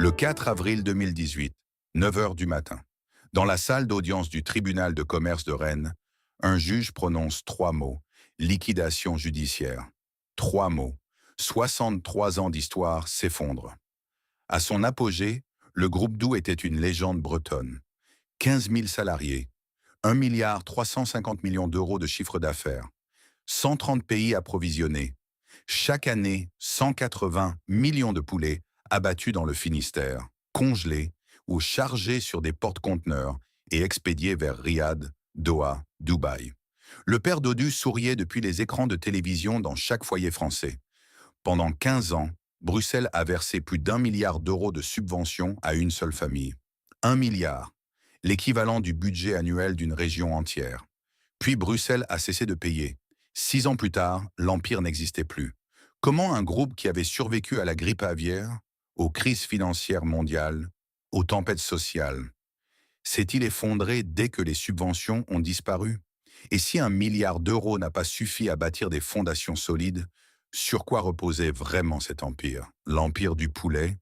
Le 4 avril 2018, 9 heures du matin, dans la salle d'audience du tribunal de commerce de Rennes, un juge prononce trois mots: liquidation judiciaire. Trois mots. 63 ans d'histoire s'effondrent. À son apogée, le groupe Doux était une légende bretonne. 15 000 salariés, 1,350 milliard de chiffre d'affaires, 130 pays approvisionnés. Chaque année, 180 millions de poulets abattus dans le Finistère, congelés ou chargés sur des porte-conteneurs et expédiés vers Riyad, Doha, Dubaï. Le père Dodu souriait depuis les écrans de télévision dans chaque foyer français. Pendant 15 ans, Bruxelles a versé plus d'1 milliard d'euros de subventions à une seule famille. 1 milliard, l'équivalent du budget annuel d'une région entière. Puis Bruxelles a cessé de payer. 6 ans plus tard, l'Empire n'existait plus. Comment un groupe qui avait survécu à la grippe aviaire, aux crises financières mondiales, aux tempêtes sociales, s'est-il effondré dès que les subventions ont disparu? Et si 1 milliard d'euros n'a pas suffi à bâtir des fondations solides, sur quoi reposait vraiment cet empire? L'empire du poulet,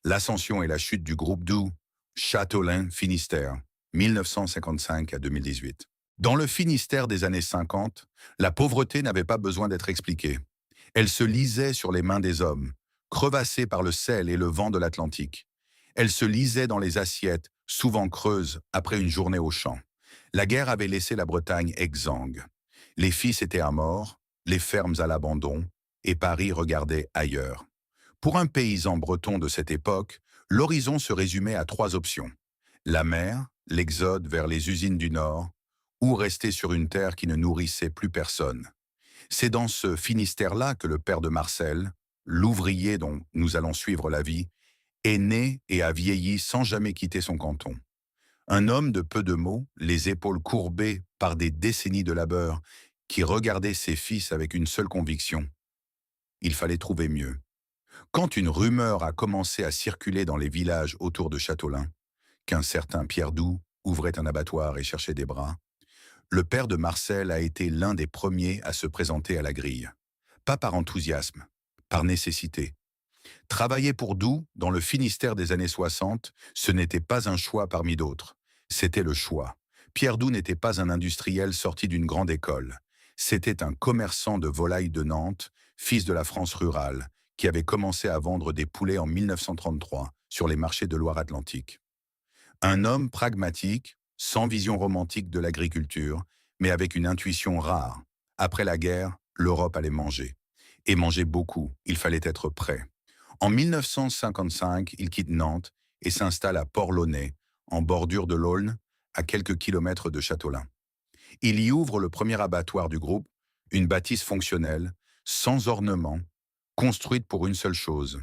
l'ascension et la chute du groupe Doux, Châteaulin, Finistère, 1955 à 2018. Dans le Finistère des années 50, la pauvreté n'avait pas besoin d'être expliquée. Elle se lisait sur les mains des hommes, crevassée par le sel et le vent de l'Atlantique. Elle se lisait dans les assiettes, souvent creuses, après une journée au champ. La guerre avait laissé la Bretagne exsangue. Les fils étaient à mort, les fermes à l'abandon, et Paris regardait ailleurs. Pour un paysan breton de cette époque, l'horizon se résumait à trois options: la mer, l'exode vers les usines du Nord, ou rester sur une terre qui ne nourrissait plus personne. C'est dans ce Finistère-là que le père de Marcel, l'ouvrier dont nous allons suivre la vie, est né et a vieilli sans jamais quitter son canton. Un homme de peu de mots, les épaules courbées par des décennies de labeur, qui regardait ses fils avec une seule conviction: il fallait trouver mieux. Quand une rumeur a commencé à circuler dans les villages autour de Châteaulin, qu'un certain Pierre Doux ouvrait un abattoir et cherchait des bras, le père de Marcel a été l'un des premiers à se présenter à la grille. Pas par enthousiasme, par nécessité. Travailler pour Doux, dans le Finistère des années 60, ce n'était pas un choix parmi d'autres. C'était le choix. Pierre Doux n'était pas un industriel sorti d'une grande école. C'était un commerçant de volailles de Nantes, fils de la France rurale, qui avait commencé à vendre des poulets en 1933 sur les marchés de Loire-Atlantique. Un homme pragmatique, sans vision romantique de l'agriculture, mais avec une intuition rare. Après la guerre, l'Europe allait manger. Et manger beaucoup, il fallait être prêt. En 1955, il quitte Nantes et s'installe à Port-Launay, en bordure de l'Aulne, à quelques kilomètres de Châteaulin. Il y ouvre le premier abattoir du groupe, une bâtisse fonctionnelle, sans ornement, construite pour une seule chose: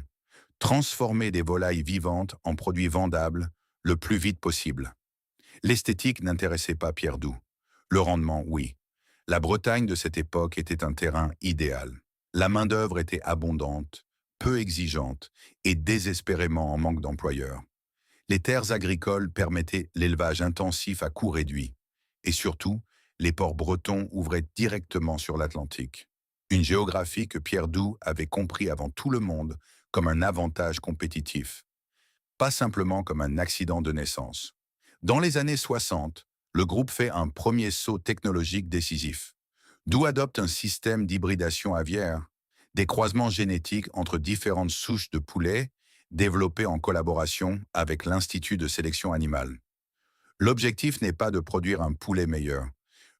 transformer des volailles vivantes en produits vendables le plus vite possible. L'esthétique n'intéressait pas Pierre Doux. Le rendement, oui. La Bretagne de cette époque était un terrain idéal. La main-d'œuvre était abondante, peu exigeante et désespérément en manque d'employeurs. Les terres agricoles permettaient l'élevage intensif à coût réduit. Et surtout, les ports bretons ouvraient directement sur l'Atlantique. Une géographie que Pierre Doux avait compris avant tout le monde comme un avantage compétitif, pas simplement comme un accident de naissance. Dans les années 60, le groupe fait un premier saut technologique décisif. Doux adopte un système d'hybridation aviaire, des croisements génétiques entre différentes souches de poulets développés en collaboration avec l'Institut de sélection animale. L'objectif n'est pas de produire un poulet meilleur.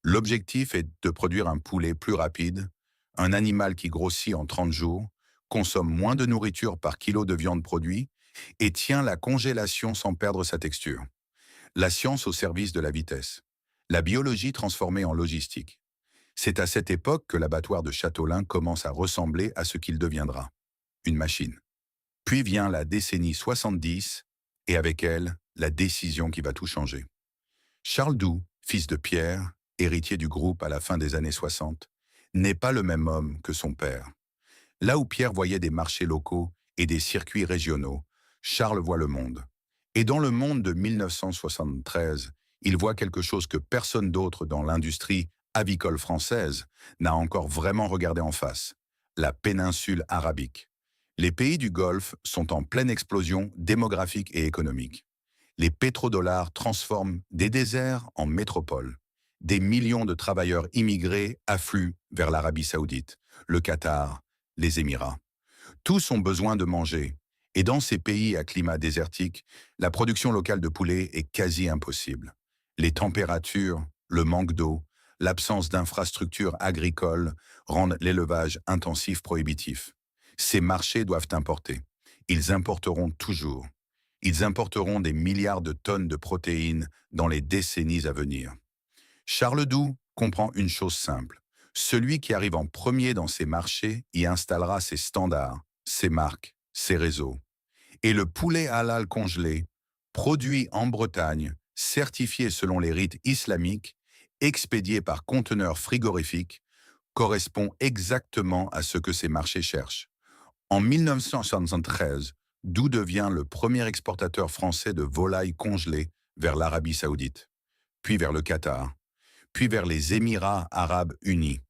L'objectif est de produire un poulet plus rapide, un animal qui grossit en 30 jours, consomme moins de nourriture par kilo de viande produit et tient la congélation sans perdre sa texture. La science au service de la vitesse. La biologie transformée en logistique. C'est à cette époque que l'abattoir de Châteaulin commence à ressembler à ce qu'il deviendra: une machine. Puis vient la décennie 70, et avec elle, la décision qui va tout changer. Charles Doux, fils de Pierre, héritier du groupe à la fin des années 60, n'est pas le même homme que son père. Là où Pierre voyait des marchés locaux et des circuits régionaux, Charles voit le monde. Et dans le monde de 1973, il voit quelque chose que personne d'autre dans l'industrie avicole française n'a encore vraiment regardé en face: la péninsule arabique. Les pays du Golfe sont en pleine explosion démographique et économique. Les pétrodollars transforment des déserts en métropoles. Des millions de travailleurs immigrés affluent vers l'Arabie saoudite, le Qatar, les Émirats. Tous ont besoin de manger. Et dans ces pays à climat désertique, la production locale de poulet est quasi impossible. Les températures, le manque d'eau, l'absence d'infrastructures agricoles rendent l'élevage intensif prohibitif. Ces marchés doivent importer. Ils importeront toujours. Ils importeront des milliards de tonnes de protéines dans les décennies à venir. Charles Doux comprend une chose simple. Celui qui arrive en premier dans ces marchés y installera ses standards, ses marques, ses réseaux. Et le poulet halal congelé, produit en Bretagne, certifié selon les rites islamiques, expédié par conteneurs frigorifiques, correspond exactement à ce que ces marchés cherchent. En 1973, Doux devient le premier exportateur français de volailles congelées vers l'Arabie saoudite, puis vers le Qatar, puis vers les Émirats arabes unis.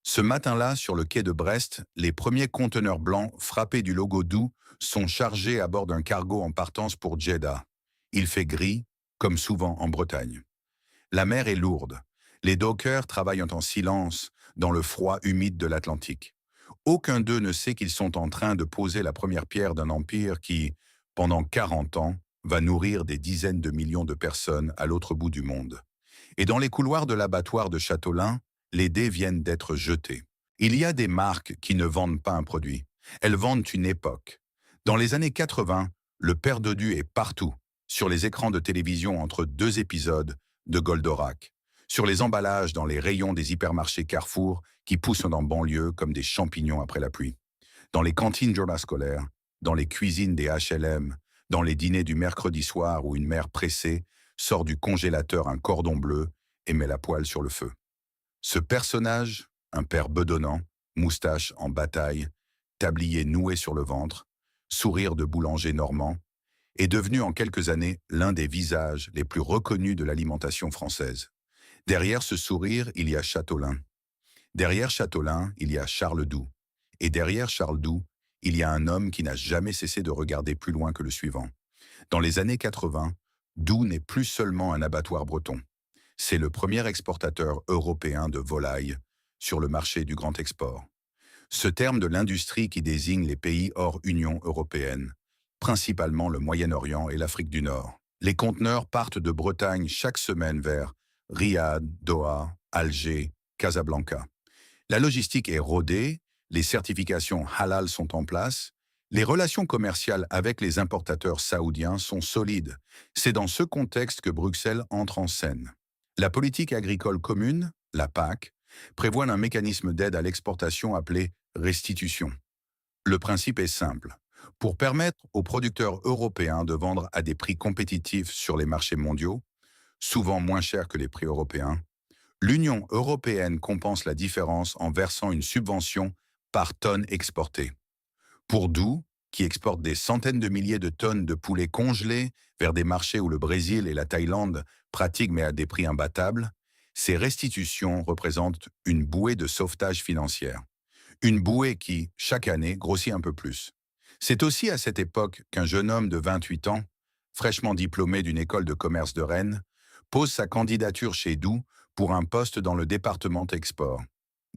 Ce matin-là, sur le quai de Brest, les premiers conteneurs blancs frappés du logo Doux sont chargés à bord d'un cargo en partance pour Djeddah. Il fait gris, comme souvent en Bretagne. La mer est lourde. Les dockers travaillent en silence dans le froid humide de l'Atlantique. Aucun d'eux ne sait qu'ils sont en train de poser la première pierre d'un empire qui, pendant 40 ans, va nourrir des dizaines de millions de personnes à l'autre bout du monde. Et dans les couloirs de l'abattoir de Châteaulin, les dés viennent d'être jetés. Il y a des marques qui ne vendent pas un produit. Elles vendent une époque. Dans les années 80, le père Dodu est partout, sur les écrans de télévision entre deux épisodes de Goldorak, sur les emballages dans les rayons des hypermarchés Carrefour qui poussent dans banlieue comme des champignons après la pluie, dans les cantines journal scolaires, dans les cuisines des HLM, dans les dîners du mercredi soir où une mère pressée sort du congélateur un cordon bleu et met la poêle sur le feu. Ce personnage, un père bedonnant, moustache en bataille, tablier noué sur le ventre, sourire de boulanger normand, est devenu en quelques années l'un des visages les plus reconnus de l'alimentation française. Derrière ce sourire, il y a Châteaulin. Derrière Châteaulin, il y a Charles Doux. Et derrière Charles Doux, il y a un homme qui n'a jamais cessé de regarder plus loin que le suivant. Dans les années 80, Doux n'est plus seulement un abattoir breton. C'est le premier exportateur européen de volailles sur le marché du grand export. Ce terme de l'industrie qui désigne les pays hors Union européenne, principalement le Moyen-Orient et l'Afrique du Nord. Les conteneurs partent de Bretagne chaque semaine vers Riyad, Doha, Alger, Casablanca. La logistique est rodée, les certifications halal sont en place, les relations commerciales avec les importateurs saoudiens sont solides. C'est dans ce contexte que Bruxelles entre en scène. La politique agricole commune, la PAC, prévoit un mécanisme d'aide à l'exportation appelé restitution. Le principe est simple. Pour permettre aux producteurs européens de vendre à des prix compétitifs sur les marchés mondiaux, souvent moins chers que les prix européens, l'Union européenne compense la différence en versant une subvention par tonne exportée. Pour Doux, qui exporte des centaines de milliers de tonnes de poulets congelés vers des marchés où le Brésil et la Thaïlande pratiquent mais à des prix imbattables, ces restitutions représentent une bouée de sauvetage financière. Une bouée qui, chaque année, grossit un peu plus. C'est aussi à cette époque qu'un jeune homme de 28 ans, fraîchement diplômé d'une école de commerce de Rennes, pose sa candidature chez Doux pour un poste dans le département export.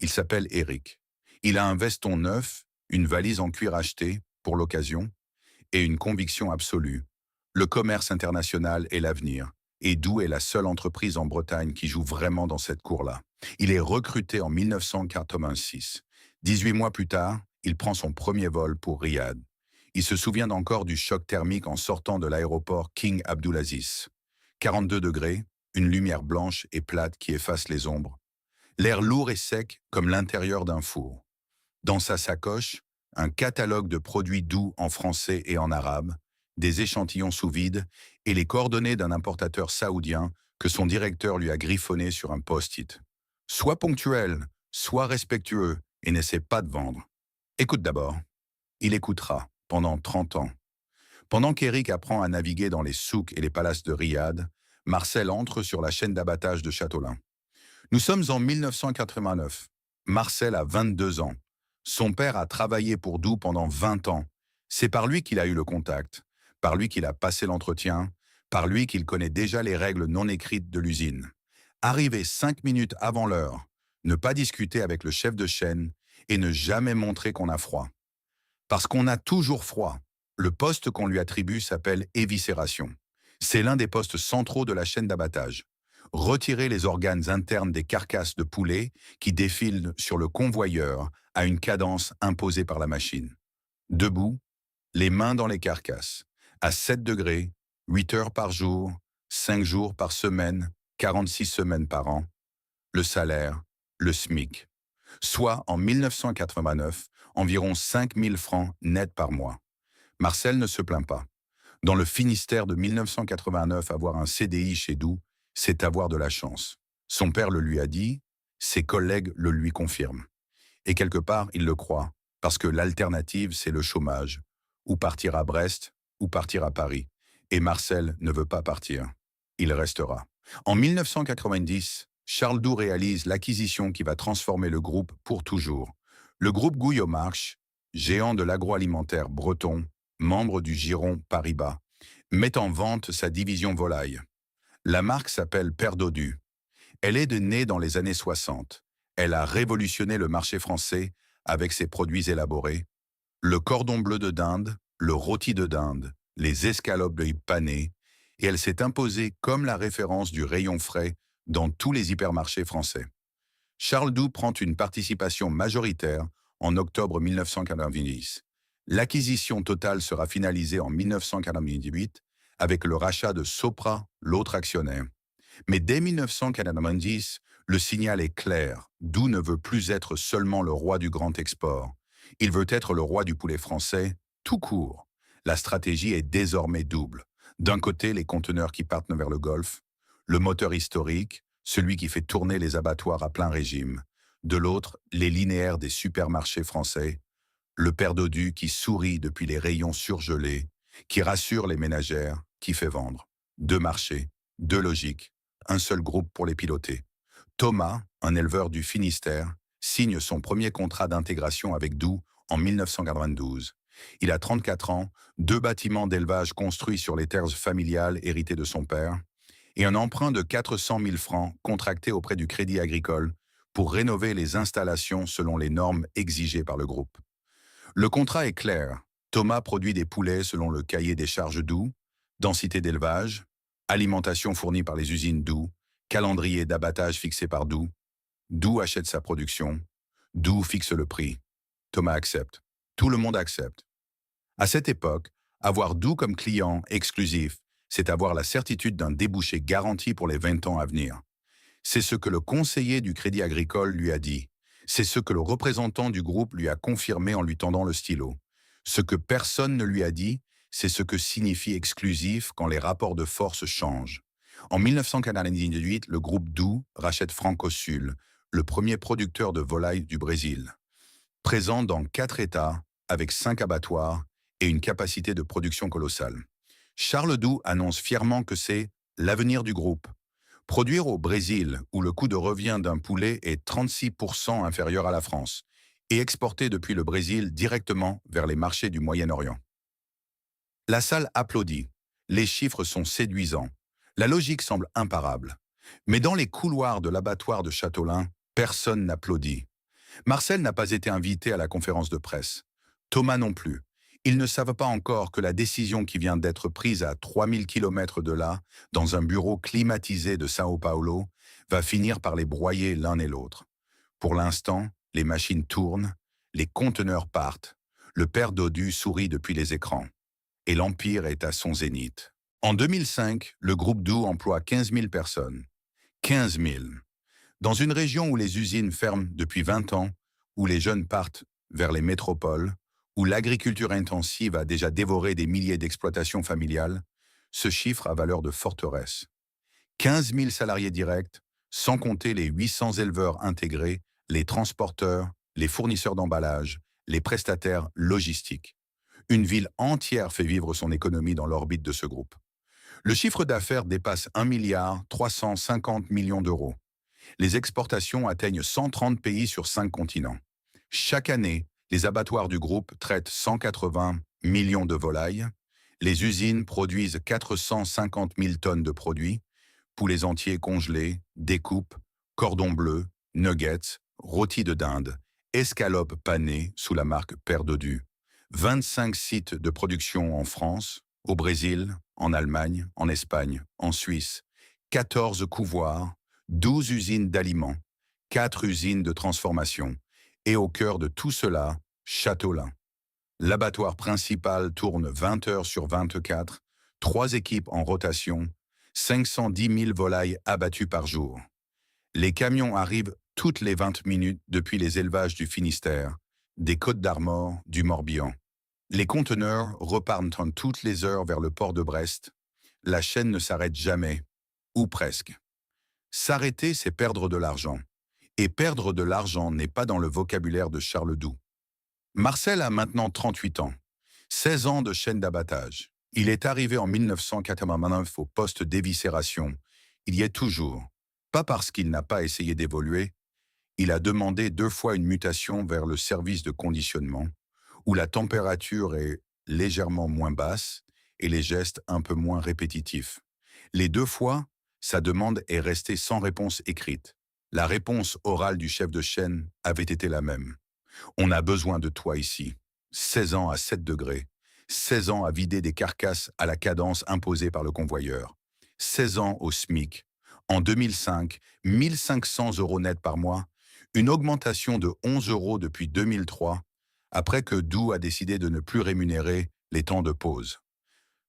Il s'appelle Eric. Il a un veston neuf, une valise en cuir achetée, pour l'occasion, et une conviction absolue. Le commerce international est l'avenir, et Doux est la seule entreprise en Bretagne qui joue vraiment dans cette cour-là. Il est recruté en 1986. 18 mois plus tard, il prend son premier vol pour Riyad. Il se souvient encore du choc thermique en sortant de l'aéroport King Abdulaziz. 42 degrés, une lumière blanche et plate qui efface les ombres. L'air lourd et sec comme l'intérieur d'un four. Dans sa sacoche, un catalogue de produits Doux en français et en arabe, des échantillons sous vide et les coordonnées d'un importateur saoudien que son directeur lui a griffonné sur un post-it. Sois ponctuel, sois respectueux et n'essaie pas de vendre. Écoute d'abord. Il écoutera pendant 30 ans. Pendant qu'Éric apprend à naviguer dans les souks et les palaces de Riyad, Marcel entre sur la chaîne d'abattage de Châteaulin. Nous sommes en 1989. Marcel a 22 ans. Son père a travaillé pour Doux pendant 20 ans. C'est par lui qu'il a eu le contact, par lui qu'il a passé l'entretien, par lui qu'il connaît déjà les règles non écrites de l'usine. Arriver 5 minutes avant l'heure, ne pas discuter avec le chef de chaîne et ne jamais montrer qu'on a froid. Parce qu'on a toujours froid. Le poste qu'on lui attribue s'appelle éviscération. C'est l'un des postes centraux de la chaîne d'abattage. Retirer les organes internes des carcasses de poulet qui défilent sur le convoyeur à une cadence imposée par la machine. Debout, les mains dans les carcasses, à 7 degrés, 8 heures par jour, 5 jours par semaine, 46 semaines par an. Le salaire, le SMIC. Soit en 1989, environ 5 000 francs nets par mois. Marcel ne se plaint pas. Dans le Finistère de 1989, avoir un CDI chez Doux, c'est avoir de la chance. Son père le lui a dit, ses collègues le lui confirment. Et quelque part, il le croit, parce que l'alternative, c'est le chômage, ou partir à Brest, ou partir à Paris. Et Marcel ne veut pas partir. Il restera. En 1990, Charles Doux réalise l'acquisition qui va transformer le groupe pour toujours. Le groupe Gouillot-March, géant de l'agroalimentaire breton, membre du giron Paribas, met en vente sa division volaille. La marque s'appelle Père Dodu. Elle est née dans les années 60. Elle a révolutionné le marché français avec ses produits élaborés. Le cordon bleu de dinde, le rôti de dinde, les escalopes d'œil panées, et elle s'est imposée comme la référence du rayon frais dans tous les hypermarchés français. Charles Doux prend une participation majoritaire en octobre 1990. L'acquisition totale sera finalisée en 1998 avec le rachat de Sopra, l'autre actionnaire. Mais dès 1990, le signal est clair. Doux ne veut plus être seulement le roi du grand export. Il veut être le roi du poulet français, tout court. La stratégie est désormais double. D'un côté, les conteneurs qui partent vers le Golfe, le moteur historique, celui qui fait tourner les abattoirs à plein régime. De l'autre, les linéaires des supermarchés français, le père Dodu qui sourit depuis les rayons surgelés, qui rassure les ménagères, qui fait vendre. Deux marchés, deux logiques, un seul groupe pour les piloter. Thomas, un éleveur du Finistère, signe son premier contrat d'intégration avec Doux en 1992. Il a 34 ans, 2 bâtiments d'élevage construits sur les terres familiales héritées de son père, et un emprunt de 400 000 francs contracté auprès du Crédit Agricole pour rénover les installations selon les normes exigées par le groupe. Le contrat est clair. Thomas produit des poulets selon le cahier des charges Doux, densité d'élevage, alimentation fournie par les usines Doux, calendrier d'abattage fixé par Doux. Doux achète sa production. Doux fixe le prix. Thomas accepte. Tout le monde accepte. À cette époque, avoir Doux comme client exclusif, c'est avoir la certitude d'un débouché garanti pour les 20 ans à venir. C'est ce que le conseiller du Crédit Agricole lui a dit. C'est ce que le représentant du groupe lui a confirmé en lui tendant le stylo. Ce que personne ne lui a dit, c'est ce que signifie exclusif quand les rapports de force changent. En 1998, le groupe Doux rachète Francosul, le premier producteur de volailles du Brésil. Présent dans 4 États, avec 5 abattoirs et une capacité de production colossale. Charles Doux annonce fièrement que c'est l'avenir du groupe. Produire au Brésil, où le coût de revient d'un poulet est 36% inférieur à la France, et exporter depuis le Brésil directement vers les marchés du Moyen-Orient. La salle applaudit. Les chiffres sont séduisants. La logique semble imparable. Mais dans les couloirs de l'abattoir de Châteaulin, personne n'applaudit. Marcel n'a pas été invité à la conférence de presse. Thomas non plus. Ils ne savent pas encore que la décision qui vient d'être prise à 3000 km de là, dans un bureau climatisé de Sao Paulo, va finir par les broyer l'un et l'autre. Pour l'instant, les machines tournent, les conteneurs partent, le père Dodu sourit depuis les écrans. Et l'Empire est à son zénith. En 2005, le groupe Doux emploie 15 000 personnes. 15 000. Dans une région où les usines ferment depuis 20 ans, où les jeunes partent vers les métropoles, où l'agriculture intensive a déjà dévoré des milliers d'exploitations familiales, ce chiffre a valeur de forteresse. 15 000 salariés directs, sans compter les 800 éleveurs intégrés, les transporteurs, les fournisseurs d'emballage, les prestataires logistiques. Une ville entière fait vivre son économie dans l'orbite de ce groupe. Le chiffre d'affaires dépasse 1,350 milliard d'euros. Les exportations atteignent 130 pays sur 5 continents. Chaque année, Les abattoirs du groupe traitent 180 millions de volailles. Les usines produisent 450 000 tonnes de produits, poulets entiers congelés, découpes, cordons bleus, nuggets, rôtis de dinde, escalopes panées sous la marque Père Dodu. 25 sites de production en France, au Brésil, en Allemagne, en Espagne, en Suisse, 14 couvoirs, 12 usines d'aliments, 4 usines de transformation, et au cœur de tout cela, Châteaulin. L'abattoir principal tourne 20 heures sur 24, 3 équipes en rotation, 510 000 volailles abattues par jour. Les camions arrivent toutes les 20 minutes depuis les élevages du Finistère, des Côtes-d'Armor, du Morbihan. Les conteneurs repartent en toutes les heures vers le port de Brest. La chaîne ne s'arrête jamais, ou presque. S'arrêter, c'est perdre de l'argent. Et perdre de l'argent n'est pas dans le vocabulaire de Charles Doux. Marcel a maintenant 38 ans, 16 ans de chaîne d'abattage. Il est arrivé en 1989 au poste d'éviscération. Il y est toujours. Pas parce qu'il n'a pas essayé d'évoluer. Il a demandé 2 fois une mutation vers le service de conditionnement, où la température est légèrement moins basse et les gestes un peu moins répétitifs. Les 2 fois, sa demande est restée sans réponse écrite. La réponse orale du chef de chaîne avait été la même. On a besoin de toi ici. 16 ans à 7 degrés. 16 ans à vider des carcasses à la cadence imposée par le convoyeur. 16 ans au SMIC. En 2005, 1 500 € net par mois. Une augmentation de 11 € depuis 2003, après que Doux a décidé de ne plus rémunérer les temps de pause.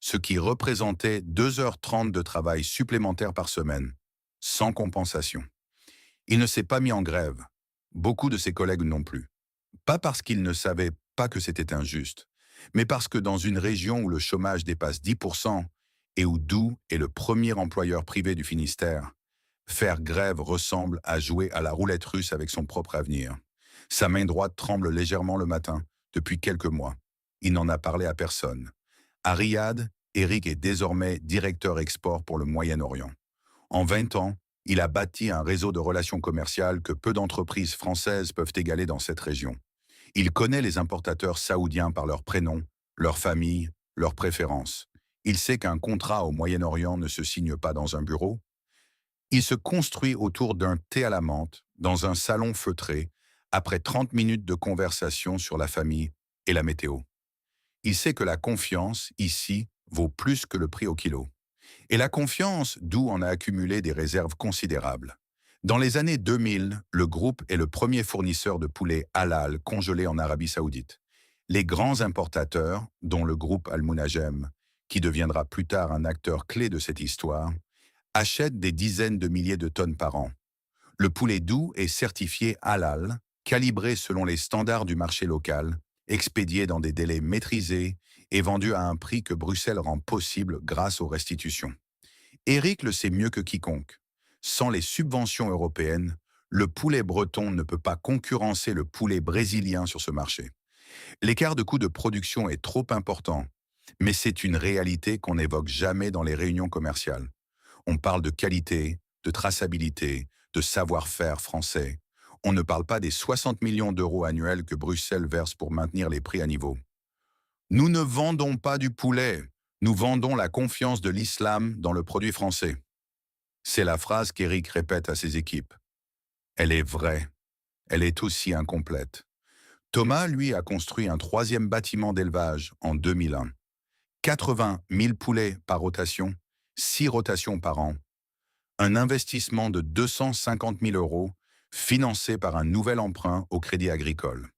Ce qui représentait 2h30 de travail supplémentaire par semaine, sans compensation. Il ne s'est pas mis en grève. Beaucoup de ses collègues non plus. Pas parce qu'ils ne savaient pas que c'était injuste, mais parce que dans une région où le chômage dépasse 10% et où Doux est le premier employeur privé du Finistère, faire grève ressemble à jouer à la roulette russe avec son propre avenir. Sa main droite tremble légèrement le matin, depuis quelques mois. Il n'en a parlé à personne. À Riyad, Eric est désormais directeur export pour le Moyen-Orient. En 20 ans, il a bâti un réseau de relations commerciales que peu d'entreprises françaises peuvent égaler dans cette région. Il connaît les importateurs saoudiens par leur prénom, leur famille, leurs préférences. Il sait qu'un contrat au Moyen-Orient ne se signe pas dans un bureau. Il se construit autour d'un thé à la menthe, dans un salon feutré, après 30 minutes de conversation sur la famille et la météo. Il sait que la confiance, ici, vaut plus que le prix au kilo. Et la confiance, Doux en a accumulé des réserves considérables. Dans les années 2000, le groupe est le premier fournisseur de poulet halal congelé en Arabie Saoudite. Les grands importateurs, dont le groupe Al-Munajem, qui deviendra plus tard un acteur clé de cette histoire, achètent des dizaines de milliers de tonnes par an. Le poulet Doux est certifié halal, calibré selon les standards du marché local, expédié dans des délais maîtrisés et vendu à un prix que Bruxelles rend possible grâce aux restitutions. Éric le sait mieux que quiconque. Sans les subventions européennes, le poulet breton ne peut pas concurrencer le poulet brésilien sur ce marché. L'écart de coût de production est trop important, mais c'est une réalité qu'on n'évoque jamais dans les réunions commerciales. On parle de qualité, de traçabilité, de savoir-faire français. On ne parle pas des 60 millions d'euros annuels que Bruxelles verse pour maintenir les prix à niveau. Nous ne vendons pas du poulet, nous vendons la confiance de l'islam dans le produit français. C'est la phrase qu'Éric répète à ses équipes. Elle est vraie, elle est aussi incomplète. Thomas, lui, a construit un 3e bâtiment d'élevage en 2001. 80 000 poulets par rotation, 6 rotations par an. Un investissement de 250 000 € financé par un nouvel emprunt au Crédit Agricole.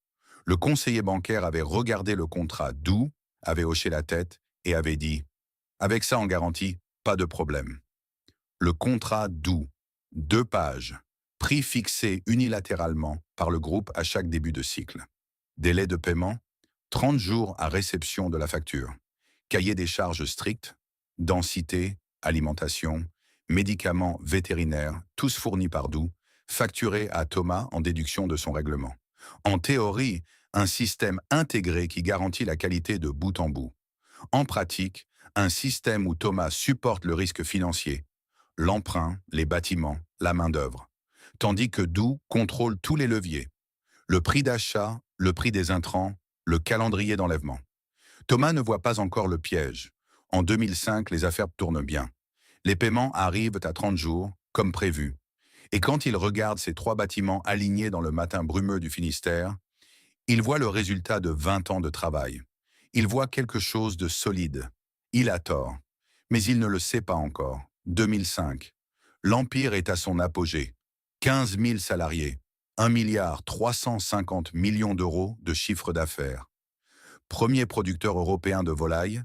Le conseiller bancaire avait regardé le contrat Doux, avait hoché la tête et avait dit « Avec ça en garantie, pas de problème ». Le contrat Doux, 2 pages, prix fixé unilatéralement par le groupe à chaque début de cycle. Délai de paiement, 30 jours à réception de la facture. Cahier des charges strict, densité, alimentation, médicaments vétérinaires, tous fournis par Doux, facturés à Thomas en déduction de son règlement. En théorie, un système intégré qui garantit la qualité de bout en bout. En pratique, un système où Thomas supporte le risque financier, l'emprunt, les bâtiments, la main-d'œuvre, tandis que Doux contrôle tous les leviers. Le prix d'achat, le prix des intrants, le calendrier d'enlèvement. Thomas ne voit pas encore le piège. En 2005, les affaires tournent bien. Les paiements arrivent à 30 jours, comme prévu. Et quand il regarde ces 3 bâtiments alignés dans le matin brumeux du Finistère, il voit le résultat de 20 ans de travail. Il voit quelque chose de solide. Il a tort. Mais il ne le sait pas encore. 2005. L'Empire est à son apogée. 15 000 salariés. 1,350 milliard de chiffre d'affaires. Premier producteur européen de volailles.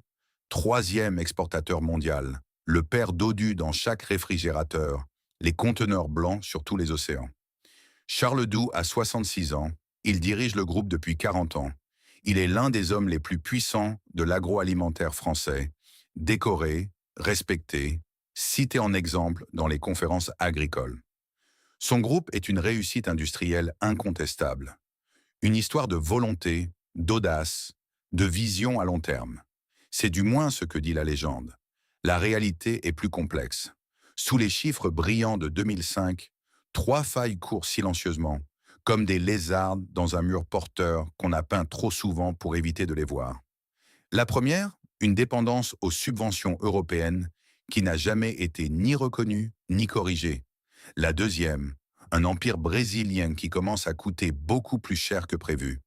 Troisième exportateur mondial. Le père dodu dans chaque réfrigérateur. Les conteneurs blancs sur tous les océans. Charles Doux a 66 ans. Il dirige le groupe depuis 40 ans. Il est l'un des hommes les plus puissants de l'agroalimentaire français, décoré, respecté, cité en exemple dans les conférences agricoles. Son groupe est une réussite industrielle incontestable. Une histoire de volonté, d'audace, de vision à long terme. C'est du moins ce que dit la légende. La réalité est plus complexe. Sous les chiffres brillants de 2005, 3 failles courent silencieusement, comme des lézards dans un mur porteur qu'on a peint trop souvent pour éviter de les voir. La première, une dépendance aux subventions européennes qui n'a jamais été ni reconnue ni corrigée. La deuxième, un empire brésilien qui commence à coûter beaucoup plus cher que prévu.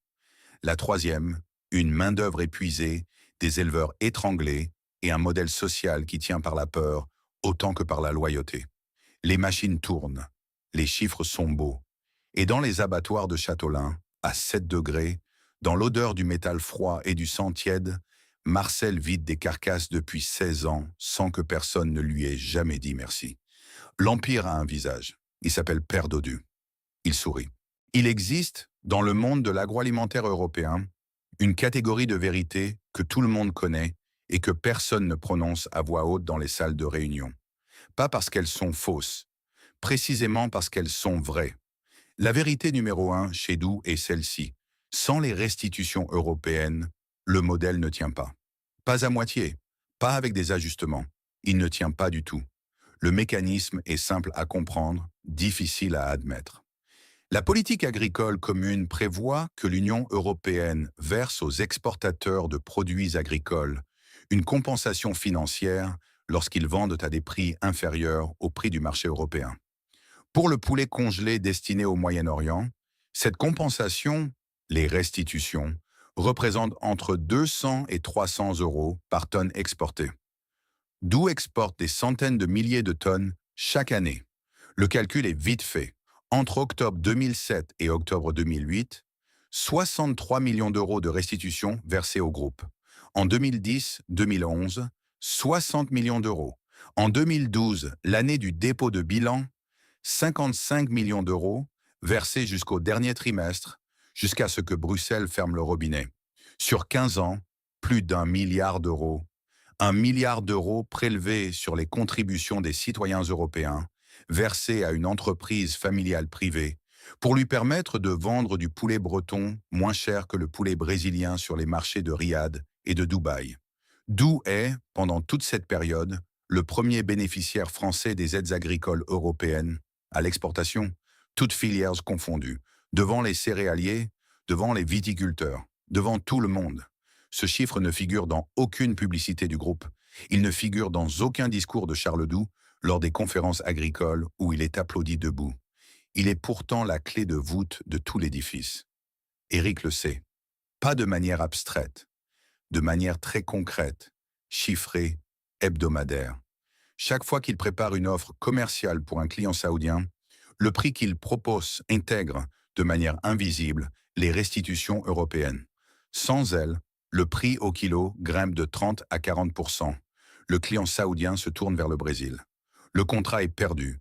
La troisième, une main-d'œuvre épuisée, des éleveurs étranglés et un modèle social qui tient par la peur autant que par la loyauté. Les machines tournent, les chiffres sont beaux. Et dans les abattoirs de Châteaulin, à 7 degrés, dans l'odeur du métal froid et du sang tiède, Marcel vide des carcasses depuis 16 ans sans que personne ne lui ait jamais dit merci. L'Empire a un visage. Il s'appelle Père Dodu. Il sourit. Il existe, dans le monde de l'agroalimentaire européen, une catégorie de vérité que tout le monde connaît et que personne ne prononce à voix haute dans les salles de réunion. Pas parce qu'elles sont fausses, précisément parce qu'elles sont vraies. La vérité numéro 1 chez Doux est celle-ci. Sans les restitutions européennes, le modèle ne tient pas. Pas à moitié, pas avec des ajustements. Il ne tient pas du tout. Le mécanisme est simple à comprendre, difficile à admettre. La politique agricole commune prévoit que l'Union européenne verse aux exportateurs de produits agricoles une compensation financière lorsqu'ils vendent à des prix inférieurs au prix du marché européen. Pour le poulet congelé destiné au Moyen-Orient, cette compensation, les restitutions, représente entre 200 et 300 euros par tonne exportée. Doux exporte des centaines de milliers de tonnes chaque année. Le calcul est vite fait. Entre octobre 2007 et octobre 2008, 63 millions d'euros de restitutions versées au groupe. En 2010-2011, 60 millions d'euros. En 2012, l'année du dépôt de bilan, 55 millions d'euros versés jusqu'au dernier trimestre, jusqu'à ce que Bruxelles ferme le robinet. Sur 15 ans, plus d'1 milliard d'euros. 1 milliard d'euros prélevés sur les contributions des citoyens européens, versés à une entreprise familiale privée, pour lui permettre de vendre du poulet breton moins cher que le poulet brésilien sur les marchés de Riyad et de Dubaï. Doux est, pendant toute cette période, le premier bénéficiaire français des aides agricoles européennes à l'exportation, toutes filières confondues, devant les céréaliers, devant les viticulteurs, devant tout le monde. Ce chiffre ne figure dans aucune publicité du groupe. Il ne figure dans aucun discours de Charles Doux lors des conférences agricoles où il est applaudi debout. Il est pourtant la clé de voûte de tout l'édifice. Éric le sait. Pas de manière abstraite, de manière très concrète, chiffrée, hebdomadaire. Chaque fois qu'il prépare une offre commerciale pour un client saoudien, le prix qu'il propose intègre, de manière invisible, les restitutions européennes. Sans elles, le prix au kilo grimpe de 30 à 40%. Le client saoudien se tourne vers le Brésil. Le contrat est perdu.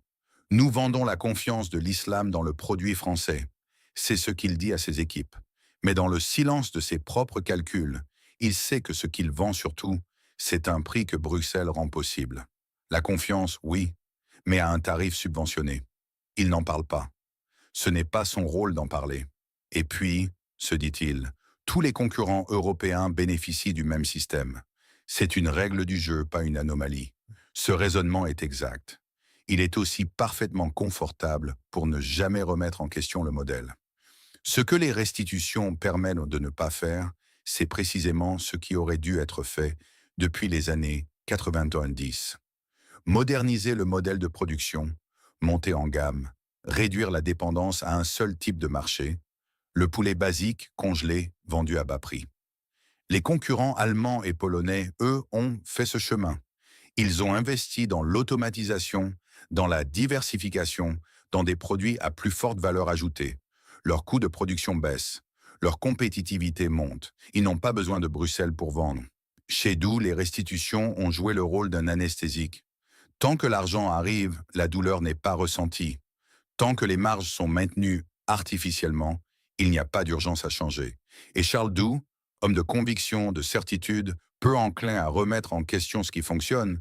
Nous vendons la confiance de l'islam dans le produit français. C'est ce qu'il dit à ses équipes. Mais dans le silence de ses propres calculs, il sait que ce qu'il vend surtout, c'est un prix que Bruxelles rend possible. La confiance, oui, mais à un tarif subventionné. Il n'en parle pas. Ce n'est pas son rôle d'en parler. Et puis, se dit-il, tous les concurrents européens bénéficient du même système. C'est une règle du jeu, pas une anomalie. Ce raisonnement est exact. Il est aussi parfaitement confortable pour ne jamais remettre en question le modèle. Ce que les restitutions permettent de ne pas faire, c'est précisément ce qui aurait dû être fait depuis les années 90. Moderniser le modèle de production, monter en gamme, réduire la dépendance à un seul type de marché, le poulet basique congelé vendu à bas prix. Les concurrents allemands et polonais, eux, ont fait ce chemin. Ils ont investi dans l'automatisation, dans la diversification, dans des produits à plus forte valeur ajoutée. Leurs coûts de production baissent, leur compétitivité monte. Ils n'ont pas besoin de Bruxelles pour vendre. Chez nous, les restitutions ont joué le rôle d'un anesthésique. Tant que l'argent arrive, la douleur n'est pas ressentie. Tant que les marges sont maintenues artificiellement, il n'y a pas d'urgence à changer. Et Charles Doux, homme de conviction, de certitude, peu enclin à remettre en question ce qui fonctionne,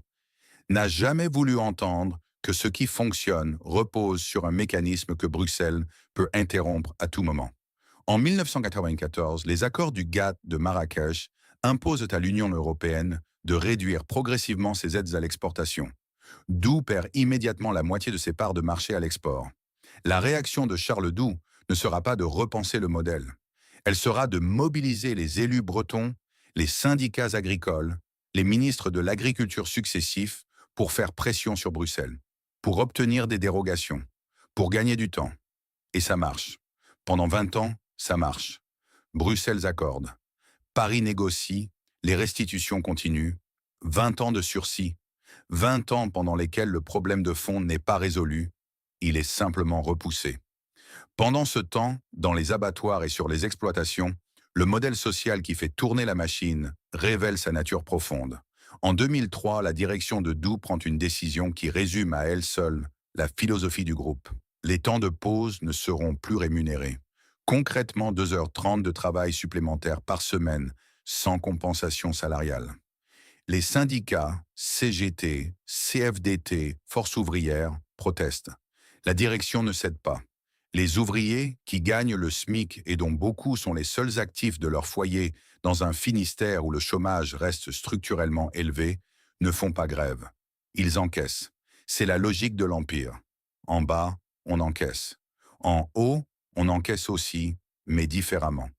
n'a jamais voulu entendre que ce qui fonctionne repose sur un mécanisme que Bruxelles peut interrompre à tout moment. En 1994, les accords du GATT de Marrakech imposent à l'Union européenne de réduire progressivement ses aides à l'exportation. Doux perd immédiatement la moitié de ses parts de marché à l'export. La réaction de Charles Doux ne sera pas de repenser le modèle. Elle sera de mobiliser les élus bretons, les syndicats agricoles, les ministres de l'agriculture successifs pour faire pression sur Bruxelles, pour obtenir des dérogations, pour gagner du temps. Et ça marche. Pendant 20 ans, ça marche. Bruxelles accorde. Paris négocie, les restitutions continuent. 20 ans de sursis. 20 ans pendant lesquels le problème de fond n'est pas résolu, il est simplement repoussé. Pendant ce temps, dans les abattoirs et sur les exploitations, le modèle social qui fait tourner la machine révèle sa nature profonde. En 2003, la direction de Doux prend une décision qui résume à elle seule la philosophie du groupe. Les temps de pause ne seront plus rémunérés. Concrètement, 2h30 de travail supplémentaire par semaine, sans compensation salariale. Les syndicats, CGT, CFDT, Force ouvrière, protestent. La direction ne cède pas. Les ouvriers, qui gagnent le SMIC et dont beaucoup sont les seuls actifs de leur foyer dans un Finistère où le chômage reste structurellement élevé, ne font pas grève. Ils encaissent. C'est la logique de l'Empire. En bas, on encaisse. En haut, on encaisse aussi, mais différemment.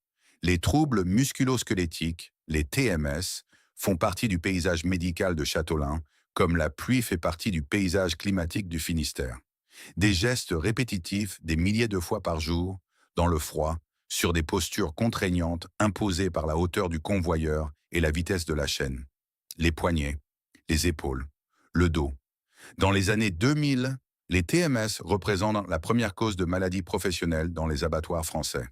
Les troubles musculo-squelettiques, les TMS, font partie du paysage médical de Châteaulin, comme la pluie fait partie du paysage climatique du Finistère. Des gestes répétitifs des milliers de fois par jour, dans le froid, sur des postures contraignantes imposées par la hauteur du convoyeur et la vitesse de la chaîne. Les poignets, les épaules, le dos. Dans les années 2000, les TMS représentent la première cause de maladie professionnelle dans les abattoirs français.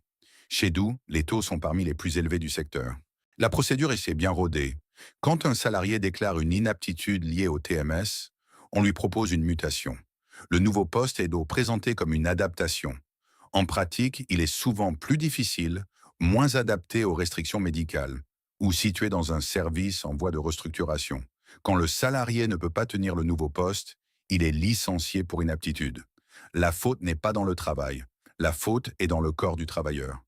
Chez nous, les taux sont parmi les plus élevés du secteur. La procédure est bien rodée. Quand un salarié déclare une inaptitude liée au TMS, on lui propose une mutation. Le nouveau poste est donc présenté comme une adaptation. En pratique, il est souvent plus difficile, moins adapté aux restrictions médicales, ou situé dans un service en voie de restructuration. Quand le salarié ne peut pas tenir le nouveau poste, il est licencié pour inaptitude. La faute n'est pas dans le travail, la faute est dans le corps du travailleur.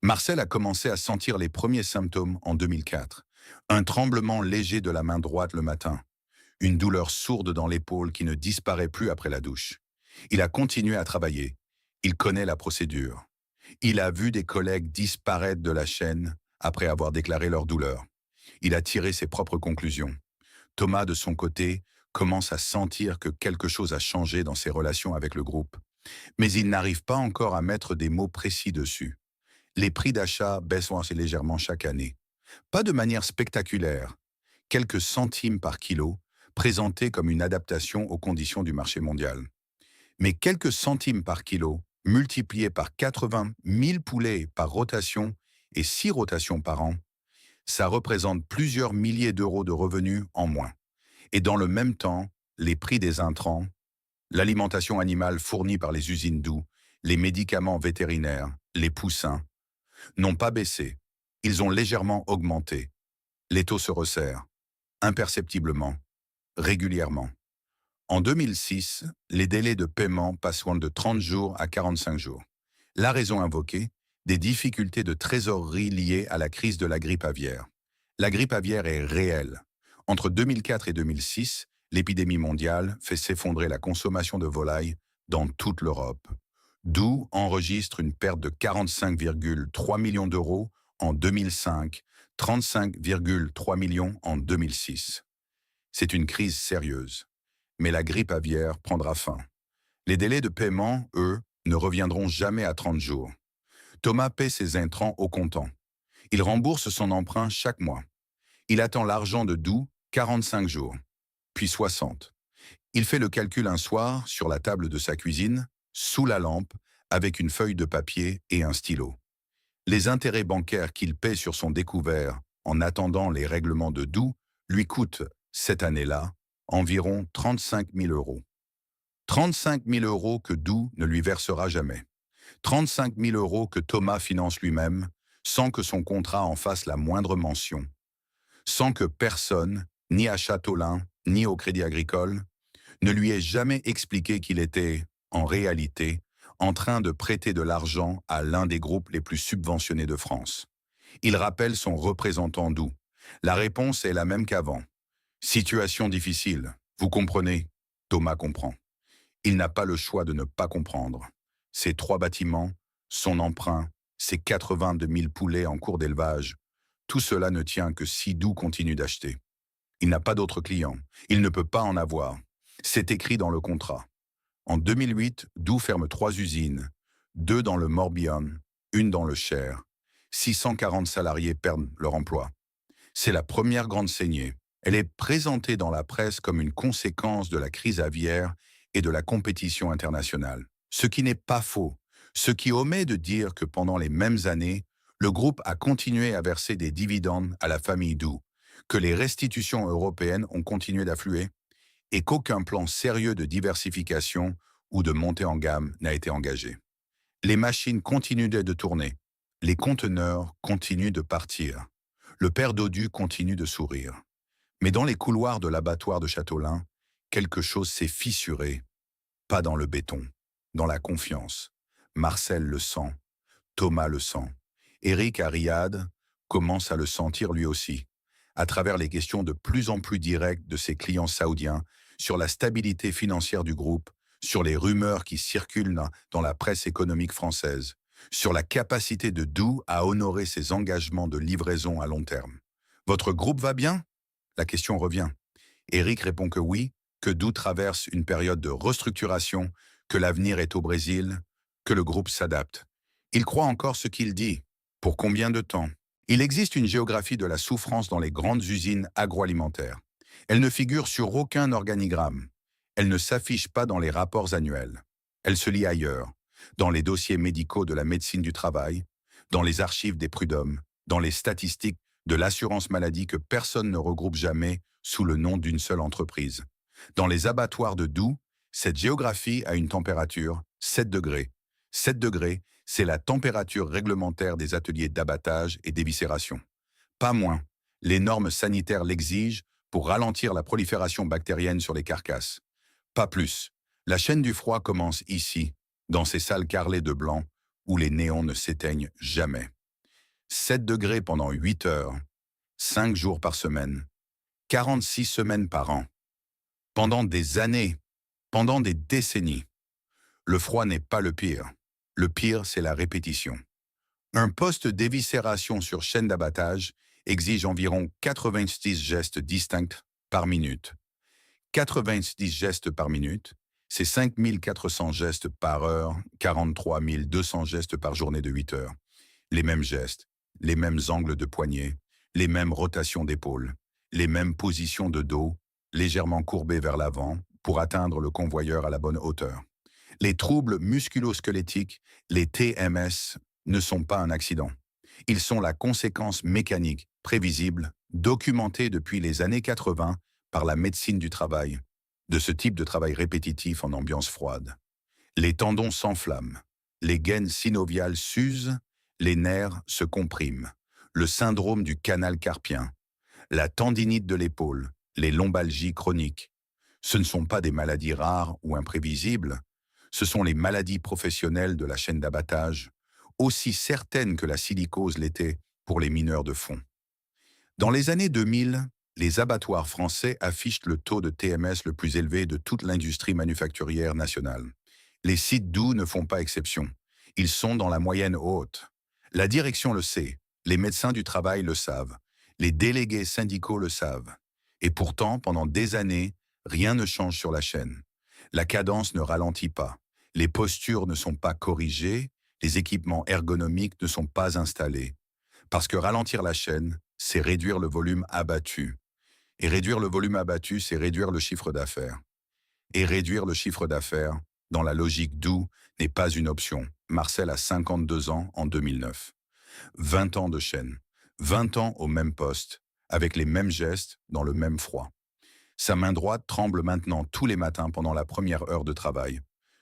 Marcel a commencé à sentir les premiers symptômes en 2004. Un tremblement léger de la main droite le matin. Une douleur sourde dans l'épaule qui ne disparaît plus après la douche. Il a continué à travailler. Il connaît la procédure. Il a vu des collègues disparaître de la chaîne après avoir déclaré leur douleur. Il a tiré ses propres conclusions. Thomas, de son côté, commence à sentir que quelque chose a changé dans ses relations avec le groupe. Mais il n'arrive pas encore à mettre des mots précis dessus. Les prix d'achat baissent assez légèrement chaque année. Pas de manière spectaculaire, quelques centimes par kilo, présentés comme une adaptation aux conditions du marché mondial. Mais quelques centimes par kilo, multipliés par 80 000 poulets par rotation et 6 rotations par an, ça représente plusieurs milliers d'euros de revenus en moins. Et dans le même temps, les prix des intrants, l'alimentation animale fournie par les usines Doux, les médicaments vétérinaires, les poussins, n'ont pas baissé, ils ont légèrement augmenté. Les taux se resserrent, imperceptiblement, régulièrement. En 2006, les délais de paiement passeront de 30 jours à 45 jours. La raison invoquée, des difficultés de trésorerie liées à la crise de la grippe aviaire. La grippe aviaire est réelle. Entre 2004 et 2006, l'épidémie mondiale fait s'effondrer la consommation de volailles dans toute l'Europe. Doux enregistre une perte de 45,3 millions d'euros en 2005, 35,3 millions en 2006. C'est une crise sérieuse. Mais la grippe aviaire prendra fin. Les délais de paiement, eux, ne reviendront jamais à 30 jours. Thomas paie ses intrants au comptant. Il rembourse son emprunt chaque mois. Il attend l'argent de Doux 45 jours, puis 60. Il fait le calcul un soir sur la table de sa cuisine, sous la lampe, avec une feuille de papier et un stylo. Les intérêts bancaires qu'il paie sur son découvert en attendant les règlements de Doux lui coûtent, cette année-là, environ 35 000 euros. 35 000 euros que Doux ne lui versera jamais. 35 000 euros que Thomas finance lui-même, sans que son contrat en fasse la moindre mention. Sans que personne, ni à Châteaulin, ni au Crédit Agricole, ne lui ait jamais expliqué qu'il était, en réalité, en train de prêter de l'argent à l'un des groupes les plus subventionnés de France. Il rappelle son représentant Doux. La réponse est la même qu'avant. Situation difficile, vous comprenez? Thomas comprend. Il n'a pas le choix de ne pas comprendre. Ses 3 bâtiments, son emprunt, ses 82 000 poulets en cours d'élevage, tout cela ne tient que si Doux continue d'acheter. Il n'a pas d'autres clients. Il ne peut pas en avoir. C'est écrit dans le contrat. En 2008, Doux ferme 3 usines, 2 dans le Morbihan, une dans le Cher. 640 salariés perdent leur emploi. C'est la première grande saignée. Elle est présentée dans la presse comme une conséquence de la crise aviaire et de la compétition internationale. Ce qui n'est pas faux, ce qui omet de dire que pendant les mêmes années, le groupe a continué à verser des dividendes à la famille Doux, que les restitutions européennes ont continué d'affluer et qu'aucun plan sérieux de diversification ou de montée en gamme n'a été engagé. Les machines continuent de tourner, les conteneurs continuent de partir, le père Dodu continue de sourire. Mais dans les couloirs de l'abattoir de Châteaulin, quelque chose s'est fissuré, pas dans le béton, dans la confiance. Marcel le sent, Thomas le sent. Éric à Riyad commence à le sentir lui aussi, à travers les questions de plus en plus directes de ses clients saoudiens sur la stabilité financière du groupe, sur les rumeurs qui circulent dans la presse économique française, sur la capacité de Doux à honorer ses engagements de livraison à long terme. Votre groupe va bien? La question revient. Éric répond que oui, que Doux traverse une période de restructuration, que l'avenir est au Brésil, que le groupe s'adapte. Il croit encore ce qu'il dit. Pour combien de temps? Il existe une géographie de la souffrance dans les grandes usines agroalimentaires. Elle ne figure sur aucun organigramme. Elle ne s'affiche pas dans les rapports annuels. Elle se lit ailleurs, dans les dossiers médicaux de la médecine du travail, dans les archives des prud'hommes, dans les statistiques de l'assurance maladie que personne ne regroupe jamais sous le nom d'une seule entreprise. Dans les abattoirs de Doux, cette géographie a une température 7 degrés. 7 degrés, c'est la température réglementaire des ateliers d'abattage et d'éviscération. Pas moins. Les normes sanitaires l'exigent pour ralentir la prolifération bactérienne sur les carcasses. Pas plus. La chaîne du froid commence ici, dans ces salles carrelées de blanc, où les néons ne s'éteignent jamais. 7 degrés pendant 8 heures, 5 jours par semaine, 46 semaines par an. Pendant des années, pendant des décennies. Le froid n'est pas le pire. Le pire, c'est la répétition. Un poste d'éviscération sur chaîne d'abattage exige environ 86 gestes distincts par minute. 90 gestes par minute, c'est 5400 gestes par heure, 43 200 gestes par journée de 8 heures. Les mêmes gestes, les mêmes angles de poignet, les mêmes rotations d'épaules, les mêmes positions de dos, légèrement courbées vers l'avant pour atteindre le convoyeur à la bonne hauteur. Les troubles musculo-squelettiques, les TMS, ne sont pas un accident. Ils sont la conséquence mécanique, prévisible, documentée depuis les années 80 par la médecine du travail, de ce type de travail répétitif en ambiance froide. Les tendons s'enflamment, les gaines synoviales s'usent, les nerfs se compriment, le syndrome du canal carpien, la tendinite de l'épaule, les lombalgies chroniques. Ce ne sont pas des maladies rares ou imprévisibles, ce sont les maladies professionnelles de la chaîne d'abattage, aussi certaines que la silicose l'était pour les mineurs de fond. Dans les années 2000, les abattoirs français affichent le taux de TMS le plus élevé de toute l'industrie manufacturière nationale. Les sites doux ne font pas exception. Ils sont dans la moyenne haute. La direction le sait, les médecins du travail le savent, les délégués syndicaux le savent. Et pourtant, pendant des années, rien ne change sur la chaîne. La cadence ne ralentit pas, les postures ne sont pas corrigées, les équipements ergonomiques ne sont pas installés. Parce que ralentir la chaîne, c'est réduire le volume abattu. Et réduire le volume abattu, c'est réduire le chiffre d'affaires. Et réduire le chiffre d'affaires, dans la logique d'où, n'est pas une option. Marcel a 52 ans en 2009. 20 ans de chaîne. 20 ans au même poste, avec les mêmes gestes, dans le même froid. Sa main droite tremble maintenant tous les matins pendant la première heure de travail.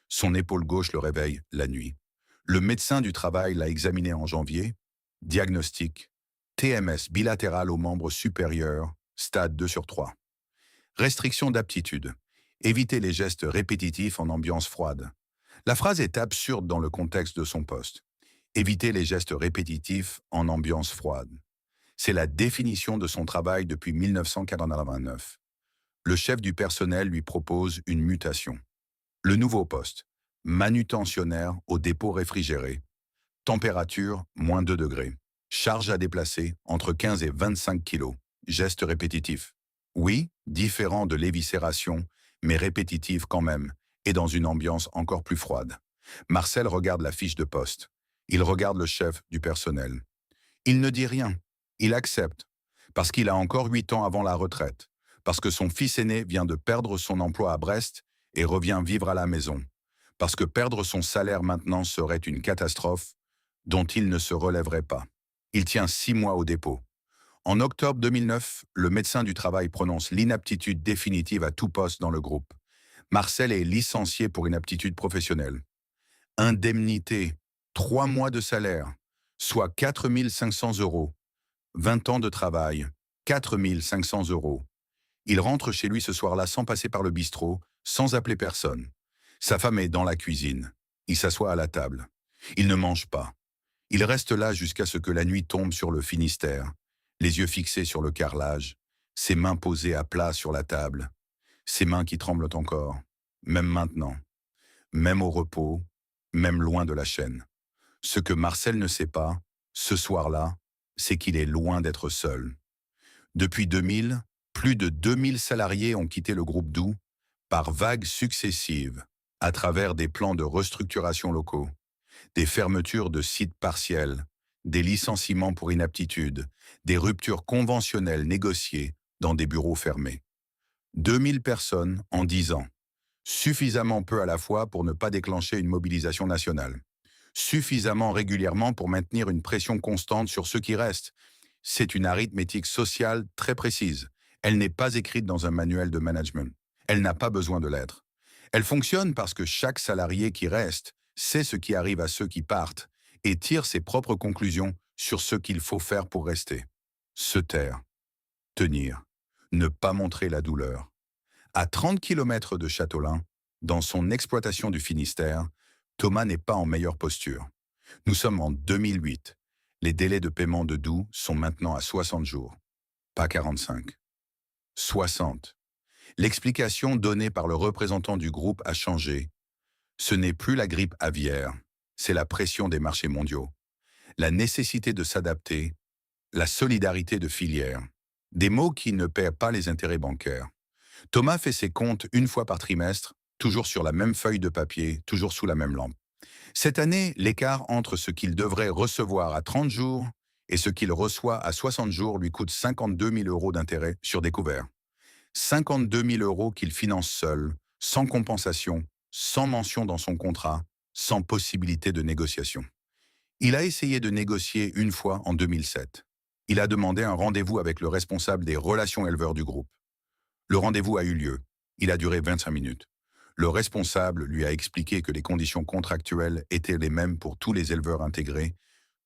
Son épaule gauche le réveille la nuit. Le médecin du travail l'a examiné en janvier. Diagnostic. TMS bilatéral aux membres supérieurs, stade 2 sur 3. Restriction d'aptitude. Éviter les gestes répétitifs en ambiance froide. La phrase est absurde dans le contexte de son poste. Éviter les gestes répétitifs en ambiance froide. C'est la définition de son travail depuis 1989. Le chef du personnel lui propose une mutation. Le nouveau poste, manutentionnaire au dépôt réfrigéré. Température, moins 2 degrés. Charge à déplacer, entre 15 et 25 kilos. Gestes répétitifs. Oui, différent de l'éviscération, mais répétitif quand même, et dans une ambiance encore plus froide. Marcel regarde la fiche de poste. Il regarde le chef du personnel. Il ne dit rien. Il accepte. Parce qu'il a encore 8 ans avant la retraite. Parce que son fils aîné vient de perdre son emploi à Brest et revient vivre à la maison. Parce que perdre son salaire maintenant serait une catastrophe dont il ne se relèverait pas. Il tient 6 mois au dépôt. En octobre 2009, le médecin du travail prononce l'inaptitude définitive à tout poste dans le groupe. Marcel est licencié pour inaptitude professionnelle. Indemnité, 3 mois de salaire, soit 4 500 €. 20 ans de travail, 4 500 €. Il rentre chez lui ce soir-là sans passer par le bistrot, sans appeler personne. Sa femme est dans la cuisine. Il s'assoit à la table. Il ne mange pas. Il reste là jusqu'à ce que la nuit tombe sur le Finistère, les yeux fixés sur le carrelage, ses mains posées à plat sur la table, ses mains qui tremblent encore, même maintenant, même au repos, même loin de la chaîne. Ce que Marcel ne sait pas, ce soir-là, c'est qu'il est loin d'être seul. Depuis 2000, plus de 2000 salariés ont quitté le groupe Doux par vagues successives, à travers des plans de restructuration locaux, des fermetures de sites partiels, des licenciements pour inaptitude, des ruptures conventionnelles négociées dans des bureaux fermés. 2000 personnes en 10 ans, suffisamment peu à la fois pour ne pas déclencher une mobilisation nationale, suffisamment régulièrement pour maintenir une pression constante sur ceux qui restent. C'est une arithmétique sociale très précise. Elle n'est pas écrite dans un manuel de management. Elle n'a pas besoin de l'être. Elle fonctionne parce que chaque salarié qui reste sait ce qui arrive à ceux qui partent et tire ses propres conclusions sur ce qu'il faut faire pour rester. Se taire, tenir, ne pas montrer la douleur. À 30 kilomètres de Châteaulin, dans son exploitation du Finistère, Thomas n'est pas en meilleure posture. Nous sommes en 2008. Les délais de paiement de Doux sont maintenant à 60 jours, pas 45. 60. L'explication donnée par le représentant du groupe a changé. Ce n'est plus la grippe aviaire, c'est la pression des marchés mondiaux, la nécessité de s'adapter, la solidarité de filière. Des mots qui ne paient pas les intérêts bancaires. Thomas fait ses comptes une fois par trimestre, toujours sur la même feuille de papier, toujours sous la même lampe. Cette année, l'écart entre ce qu'il devrait recevoir à 30 jours et ce qu'il reçoit à 60 jours lui coûte 52 000 € d'intérêt sur découvert. 52 000 € qu'il finance seul, sans compensation, sans mention dans son contrat, sans possibilité de négociation. Il a essayé de négocier une fois en 2007. Il a demandé un rendez-vous avec le responsable des relations éleveurs du groupe. Le rendez-vous a eu lieu. Il a duré 25 minutes. Le responsable lui a expliqué que les conditions contractuelles étaient les mêmes pour tous les éleveurs intégrés,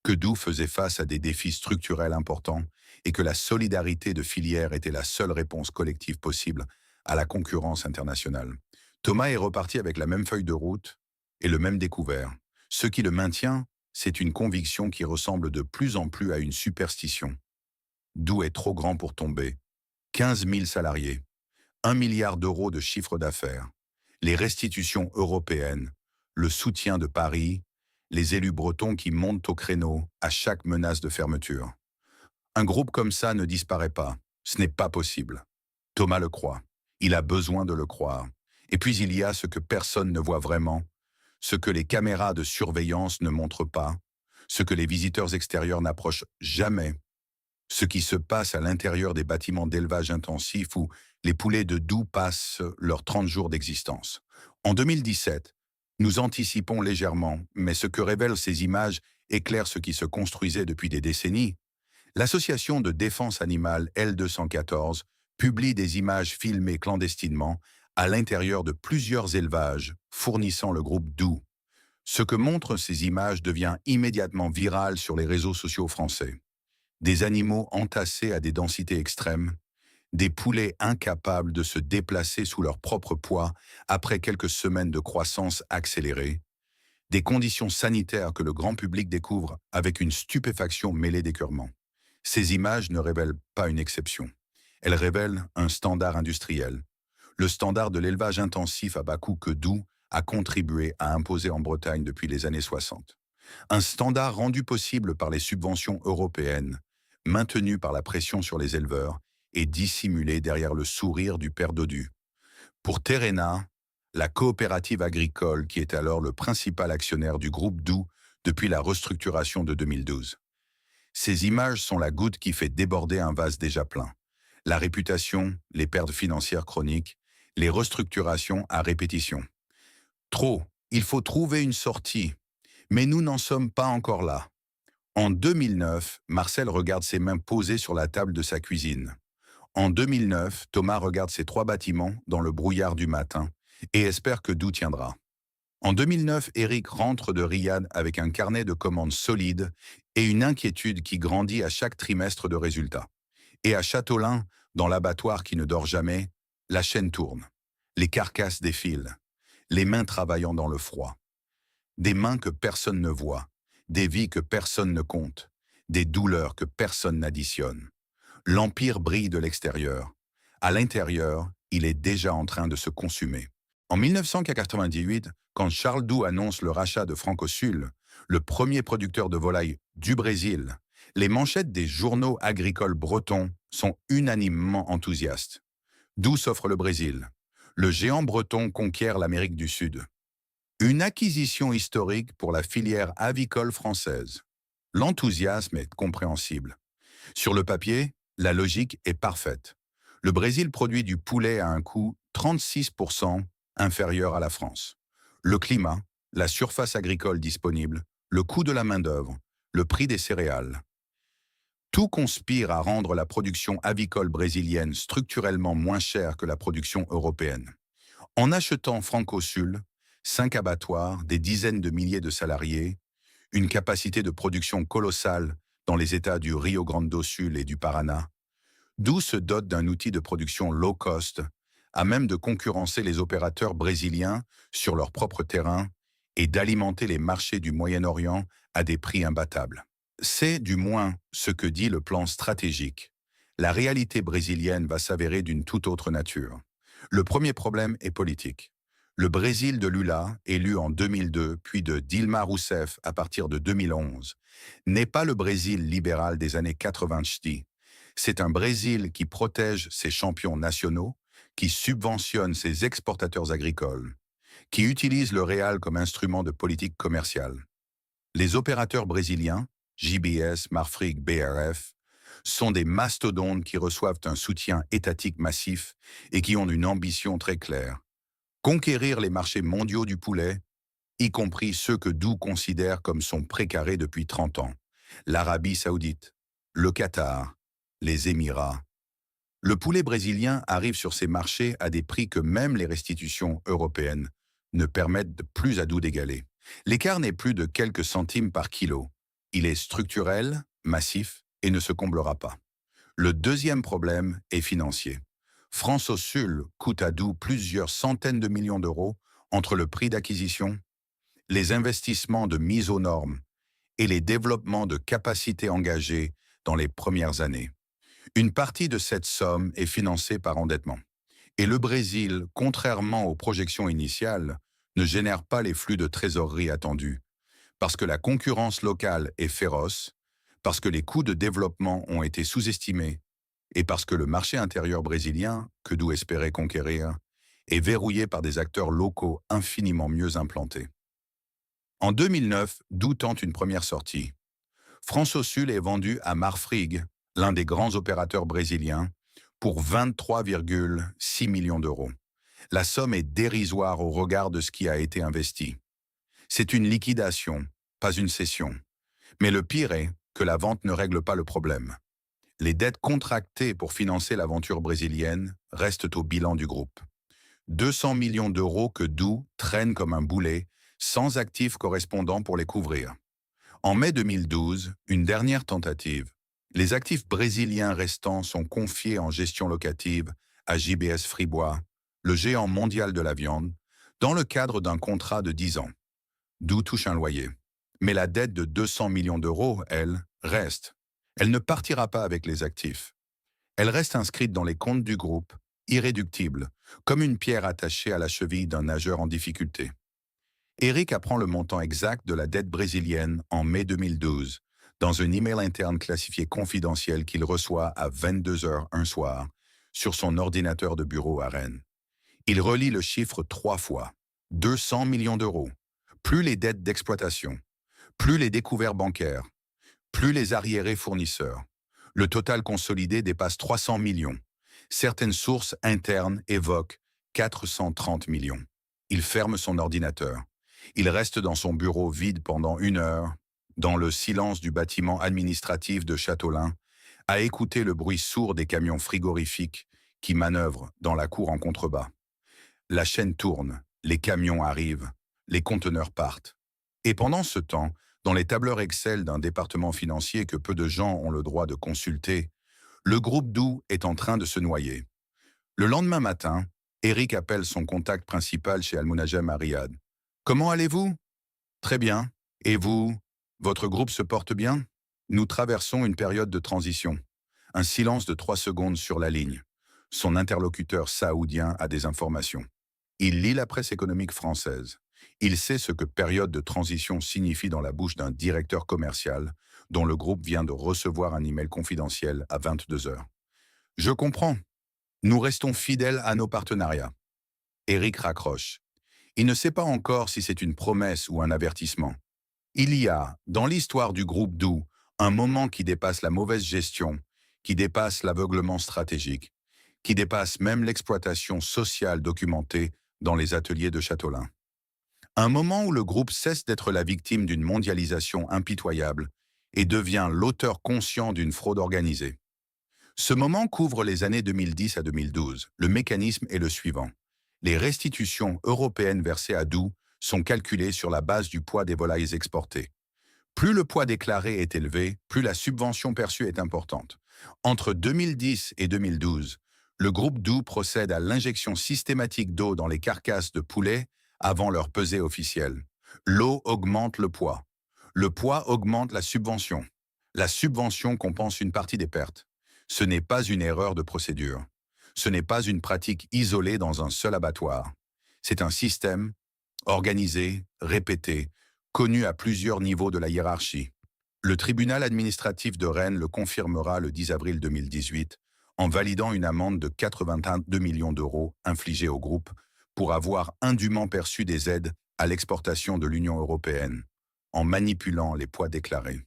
que Doux faisait face à des défis structurels importants et que la solidarité de filière était la seule réponse collective possible à la concurrence internationale. Thomas est reparti avec la même feuille de route et le même découvert. Ce qui le maintient, c'est une conviction qui ressemble de plus en plus à une superstition. Doux est trop grand pour tomber. 15 000 salariés, 1 milliard € de chiffre d'affaires. Les restitutions européennes, le soutien de Paris, les élus bretons qui montent au créneau à chaque menace de fermeture. Un groupe comme ça ne disparaît pas. Ce n'est pas possible. Thomas le croit. Il a besoin de le croire. Et puis il y a ce que personne ne voit vraiment, ce que les caméras de surveillance ne montrent pas, ce que les visiteurs extérieurs n'approchent jamais, ce qui se passe à l'intérieur des bâtiments d'élevage intensif où les poulets de Doux passent leurs 30 jours d'existence. En 2017, nous anticipons légèrement, mais ce que révèlent ces images éclaire ce qui se construisait depuis des décennies. L'association de défense animale L214 publie des images filmées clandestinement à l'intérieur de plusieurs élevages fournissant le groupe Doux. Ce que montrent ces images devient immédiatement viral sur les réseaux sociaux français. Des animaux entassés à des densités extrêmes, des poulets incapables de se déplacer sous leur propre poids après quelques semaines de croissance accélérée, des conditions sanitaires que le grand public découvre avec une stupéfaction mêlée d'écœurement. Ces images ne révèlent pas une exception. Elles révèlent un standard industriel. Le standard de l'élevage intensif à bas coût que Doux a contribué à imposer en Bretagne depuis les années 60. Un standard rendu possible par les subventions européennes, maintenu par la pression sur les éleveurs et dissimulé derrière le sourire du père Dodu. Pour Terrena, la coopérative agricole qui est alors le principal actionnaire du groupe Doux depuis la restructuration de 2012. Ces images sont la goutte qui fait déborder un vase déjà plein. La réputation, les pertes financières chroniques, les restructurations à répétition. Trop, il faut trouver une sortie. Mais nous n'en sommes pas encore là. En 2009, Marcel regarde ses mains posées sur la table de sa cuisine. En 2009, Thomas regarde ses 3 bâtiments dans le brouillard du matin et espère que Doux tiendra. En 2009, Eric rentre de Riyad avec un carnet de commandes solide et une inquiétude qui grandit à chaque trimestre de résultats. Et à Châteaulin, dans l'abattoir qui ne dort jamais, la chaîne tourne. Les carcasses défilent, les mains travaillant dans le froid. Des mains que personne ne voit, des vies que personne ne compte, des douleurs que personne n'additionne. L'empire brille de l'extérieur. À l'intérieur, il est déjà en train de se consumer. En 1998, quand Charles Doux annonce le rachat de Francosul, le premier producteur de volailles du Brésil, les manchettes des journaux agricoles bretons sont unanimement enthousiastes. Doux s'offre le Brésil. Le géant breton conquiert l'Amérique du Sud. Une acquisition historique pour la filière avicole française. L'enthousiasme est compréhensible. Sur le papier, la logique est parfaite. Le Brésil produit du poulet à un coût 36% inférieur à la France. Le climat, la surface agricole disponible, le coût de la main-d'œuvre, le prix des céréales. Tout conspire à rendre la production avicole brésilienne structurellement moins chère que la production européenne. En achetant Francosul, 5 abattoirs, des dizaines de milliers de salariés, une capacité de production colossale dans les États du Rio Grande do Sul et du Paraná, Doux se dote d'un outil de production low cost, à même de concurrencer les opérateurs brésiliens sur leur propre terrain et d'alimenter les marchés du Moyen-Orient à des prix imbattables. C'est du moins ce que dit le plan stratégique. La réalité brésilienne va s'avérer d'une toute autre nature. Le premier problème est politique. Le Brésil de Lula, élu en 2002, puis de Dilma Rousseff à partir de 2011, n'est pas le Brésil libéral des années 90. C'est un Brésil qui protège ses champions nationaux, qui subventionne ses exportateurs agricoles, qui utilise le réal comme instrument de politique commerciale. Les opérateurs brésiliens, JBS, Marfrig, BRF, sont des mastodontes qui reçoivent un soutien étatique massif et qui ont une ambition très claire. Conquérir les marchés mondiaux du poulet, y compris ceux que Doux considère comme son précaré depuis 30 ans. L'Arabie Saoudite, le Qatar, les Émirats. Le poulet brésilien arrive sur ces marchés à des prix que même les restitutions européennes ne permettent plus à Doux d'égaler. L'écart n'est plus de quelques centimes par kilo. Il est structurel, massif et ne se comblera pas. Le deuxième problème est financier. Francosul coûte à Doux plusieurs centaines de millions d'euros entre le prix d'acquisition, les investissements de mise aux normes et les développements de capacités engagées dans les premières années. Une partie de cette somme est financée par endettement. Et le Brésil, contrairement aux projections initiales, ne génère pas les flux de trésorerie attendus, parce que la concurrence locale est féroce, parce que les coûts de développement ont été sous-estimés et parce que le marché intérieur brésilien, que Doux espérait conquérir, est verrouillé par des acteurs locaux infiniment mieux implantés. En 2009, Doux tente une première sortie. Fransosul est vendu à Marfrig, l'un des grands opérateurs brésiliens, pour 23,6 millions d'euros. La somme est dérisoire au regard de ce qui a été investi. C'est une liquidation, pas une cession. Mais le pire est que la vente ne règle pas le problème. Les dettes contractées pour financer l'aventure brésilienne restent au bilan du groupe. 200 millions d'euros que Doux traîne comme un boulet, sans actifs correspondants pour les couvrir. En mai 2012, une dernière tentative. Les actifs brésiliens restants sont confiés en gestion locative à JBS Fribois, le géant mondial de la viande, dans le cadre d'un contrat de 10 ans. Doux touche un loyer. Mais la dette de 200 millions d'euros, elle, reste. Elle ne partira pas avec les actifs. Elle reste inscrite dans les comptes du groupe, irréductible, comme une pierre attachée à la cheville d'un nageur en difficulté. Eric apprend le montant exact de la dette brésilienne en mai 2012, dans un email interne classifié confidentiel qu'il reçoit à 22 heures un soir, sur son ordinateur de bureau à Rennes. Il relit le chiffre 3 fois. 200 millions d'euros. Plus les dettes d'exploitation, plus les découverts bancaires, plus les arriérés fournisseurs. Le total consolidé dépasse 300 millions. Certaines sources internes évoquent 430 millions. Il ferme son ordinateur. Il reste dans son bureau vide pendant 1 heure, dans le silence du bâtiment administratif de Châteaulin, à écouter le bruit sourd des camions frigorifiques qui manœuvrent dans la cour en contrebas. La chaîne tourne, les camions arrivent, les conteneurs partent. Et pendant ce temps, dans les tableurs Excel d'un département financier que peu de gens ont le droit de consulter, le groupe Doux est en train de se noyer. Le lendemain matin, Eric appelle son contact principal chez Almunagem à Riyad. « Comment allez-vous ?»« Très bien. Et vous, votre groupe se porte bien ?»« Nous traversons une période de transition. » Un silence de 3 secondes sur la ligne. Son interlocuteur saoudien a des informations. Il lit la presse économique française. Il sait ce que période de transition signifie dans la bouche d'un directeur commercial dont le groupe vient de recevoir un email confidentiel à 22 heures. « Je comprends. Nous restons fidèles à nos partenariats. » Eric raccroche. Il ne sait pas encore si c'est une promesse ou un avertissement. Il y a, dans l'histoire du groupe Doux, un moment qui dépasse la mauvaise gestion, qui dépasse l'aveuglement stratégique, qui dépasse même l'exploitation sociale documentée dans les ateliers de Châteaulin. Un moment où le groupe cesse d'être la victime d'une mondialisation impitoyable et devient l'auteur conscient d'une fraude organisée. Ce moment couvre les années 2010 à 2012. Le mécanisme est le suivant. Les restitutions européennes versées à Doux sont calculées sur la base du poids des volailles exportées. Plus le poids déclaré est élevé, plus la subvention perçue est importante. Entre 2010 et 2012, le groupe Doux procède à l'injection systématique d'eau dans les carcasses de poulet avant leur pesée officielle. L'eau augmente le poids. Le poids augmente la subvention. La subvention compense une partie des pertes. Ce n'est pas une erreur de procédure. Ce n'est pas une pratique isolée dans un seul abattoir. C'est un système organisé, répété, connu à plusieurs niveaux de la hiérarchie. Le tribunal administratif de Rennes le confirmera le 10 avril 2018 en validant une amende de 82 millions d'euros infligée au groupe pour avoir indûment perçu des aides à l'exportation de l'Union européenne, en manipulant les poids déclarés.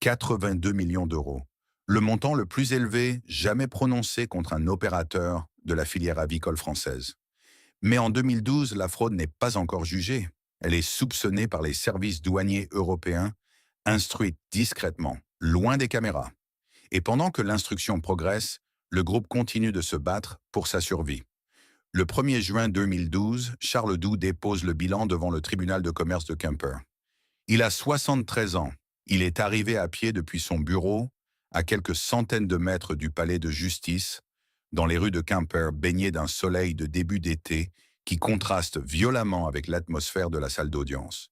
82 millions d'euros. Le montant le plus élevé jamais prononcé contre un opérateur de la filière avicole française. Mais en 2012, la fraude n'est pas encore jugée. Elle est soupçonnée par les services douaniers européens, instruite discrètement, loin des caméras. Et pendant que l'instruction progresse, le groupe continue de se battre pour sa survie. Le 1er juin 2012, Charles Doux dépose le bilan devant le tribunal de commerce de Quimper. Il a 73 ans. Il est arrivé à pied depuis son bureau, à quelques centaines de mètres du palais de justice, dans les rues de Quimper baignées d'un soleil de début d'été qui contraste violemment avec l'atmosphère de la salle d'audience.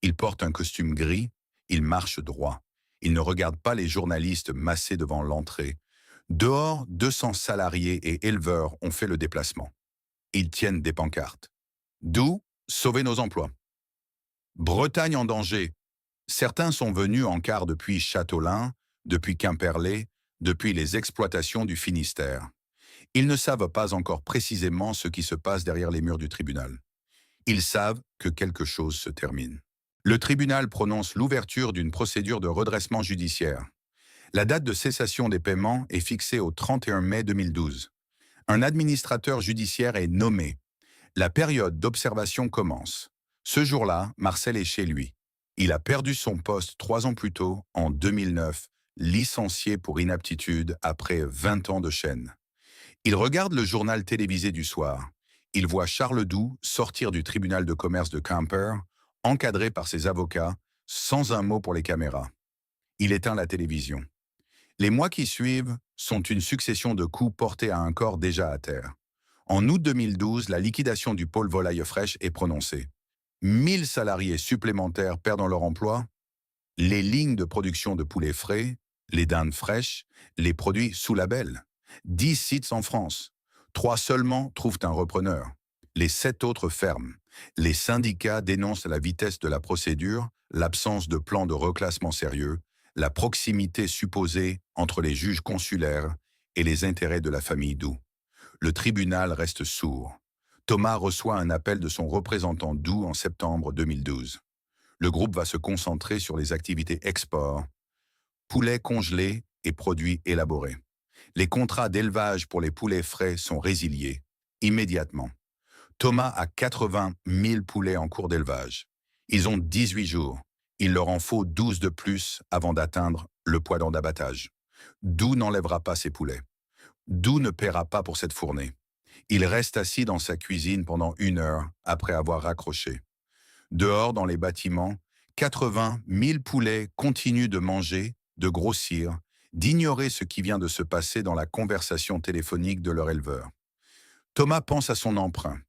Il porte un costume gris, il marche droit. Il ne regarde pas les journalistes massés devant l'entrée. Dehors, 200 salariés et éleveurs ont fait le déplacement. Ils tiennent des pancartes. Doux, Sauver nos emplois. Bretagne en danger. Certains sont venus en car depuis Châteaulin, depuis Quimperlé, depuis les exploitations du Finistère. Ils ne savent pas encore précisément ce qui se passe derrière les murs du tribunal. Ils savent que quelque chose se termine. Le tribunal prononce l'ouverture d'une procédure de redressement judiciaire. La date de cessation des paiements est fixée au 31 mai 2012. Un administrateur judiciaire est nommé. La période d'observation commence. Ce jour-là, Marcel est chez lui. Il a perdu son poste 3 ans plus tôt, en 2009, licencié pour inaptitude après 20 ans de chaîne. Il regarde le journal télévisé du soir. Il voit Charles Doux sortir du tribunal de commerce de Quimper, encadré par ses avocats, sans un mot pour les caméras. Il éteint la télévision. Les mois qui suivent sont une succession de coups portés à un corps déjà à terre. En août 2012, la liquidation du pôle volaille fraîche est prononcée. 1000 salariés supplémentaires perdant leur emploi. Les lignes de production de poulets frais, les dindes fraîches, les produits sous label. 10 sites en France. 3 seulement trouvent un repreneur. Les 7 autres ferment. Les syndicats dénoncent la vitesse de la procédure, l'absence de plan de reclassement sérieux, la proximité supposée entre les juges consulaires et les intérêts de la famille Doux. Le tribunal reste sourd. Thomas reçoit un appel de son représentant Doux en septembre 2012. Le groupe va se concentrer sur les activités export, poulets congelés et produits élaborés. Les contrats d'élevage pour les poulets frais sont résiliés immédiatement. Thomas a 80 000 poulets en cours d'élevage. Ils ont 18 jours. Il leur en faut 12 de plus avant d'atteindre le poids d'abattage. Doux n'enlèvera pas ses poulets. Doux ne paiera pas pour cette fournée. Il reste assis dans sa cuisine pendant 1 heure après avoir raccroché. Dehors, dans les bâtiments, 80 000 poulets continuent de manger, de grossir, d'ignorer ce qui vient de se passer dans la conversation téléphonique de leur éleveur. Thomas pense à son emprunt.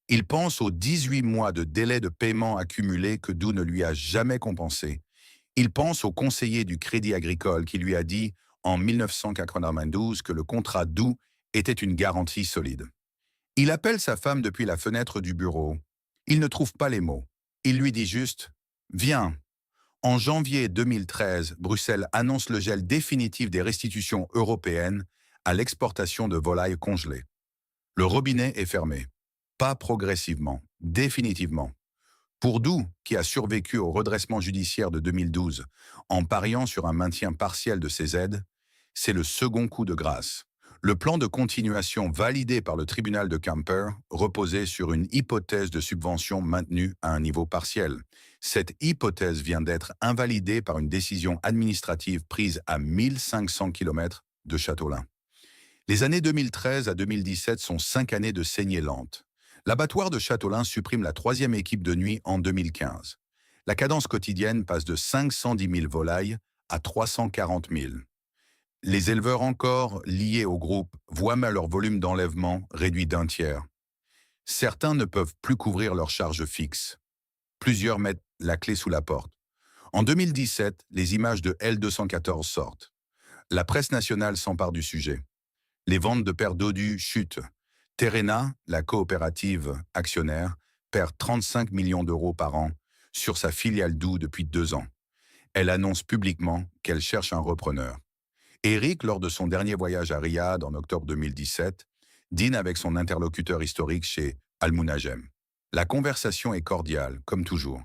Il pense aux 18 mois de délai de paiement accumulé que Doux ne lui a jamais compensé. Il pense au conseiller du Crédit Agricole qui lui a dit en 1992 que le contrat Doux était une garantie solide. Il appelle sa femme depuis la fenêtre du bureau. Il ne trouve pas les mots. Il lui dit juste « Viens ». En janvier 2013, Bruxelles annonce le gel définitif des restitutions européennes à l'exportation de volailles congelées. Le robinet est fermé. Pas progressivement, définitivement. Pour Doux, qui a survécu au redressement judiciaire de 2012 en pariant sur un maintien partiel de ses aides, c'est le second coup de grâce. Le plan de continuation validé par le tribunal de Quimper reposait sur une hypothèse de subvention maintenue à un niveau partiel. Cette hypothèse vient d'être invalidée par une décision administrative prise à 1500 km de Châteaulin. Les années 2013 à 2017 sont 5 années de saignée lente. L'abattoir de Châteaulin supprime la 3e équipe de nuit en 2015. La cadence quotidienne passe de 510 000 volailles à 340 000. Les éleveurs encore liés au groupe voient leur volume d'enlèvement réduit d'1 tiers. Certains ne peuvent plus couvrir leurs charges fixes. Plusieurs mettent la clé sous la porte. En 2017, les images de L214 sortent. La presse nationale s'empare du sujet. Les ventes de paires d'odus chutent. Terrena, la coopérative actionnaire, perd 35 millions d'euros par an sur sa filiale Doux depuis 2 ans. Elle annonce publiquement qu'elle cherche un repreneur. Eric, lors de son dernier voyage à Riyad en octobre 2017, dîne avec son interlocuteur historique chez Al-Munajjem. La conversation est cordiale, comme toujours.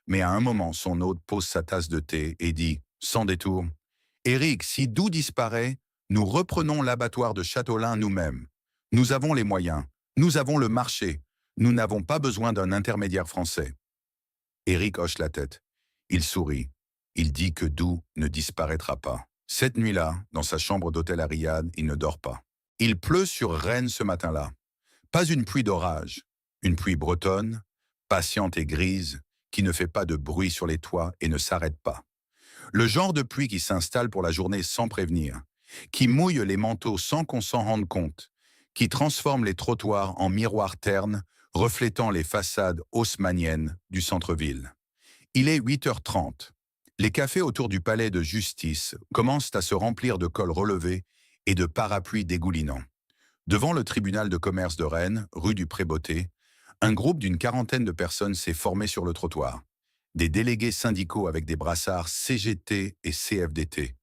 Mais à un moment, son hôte pose sa tasse de thé et dit, sans détour, « Eric, si Doux disparaît, nous reprenons l'abattoir de Châteaulin nous-mêmes. Nous avons les moyens, nous avons le marché, nous n'avons pas besoin d'un intermédiaire français. » Eric hoche la tête. Il sourit. Il dit que Doux ne disparaîtra pas. Cette nuit-là, dans sa chambre d'hôtel à Riyad, il ne dort pas. Il pleut sur Rennes ce matin-là. Pas une pluie d'orage, une pluie bretonne, patiente et grise, qui ne fait pas de bruit sur les toits et ne s'arrête pas. Le genre de pluie qui s'installe pour la journée sans prévenir, qui mouille les manteaux sans qu'on s'en rende compte, qui transforme les trottoirs en miroirs ternes, reflétant les façades haussmanniennes du centre-ville. Il est 8h30. Les cafés autour du palais de justice commencent à se remplir de cols relevés et de parapluies dégoulinants. Devant le tribunal de commerce de Rennes, rue du Prébauté, Un groupe d'une quarantaine de personnes s'est formé sur le trottoir. Des délégués syndicaux avec des brassards CGT et CFDT.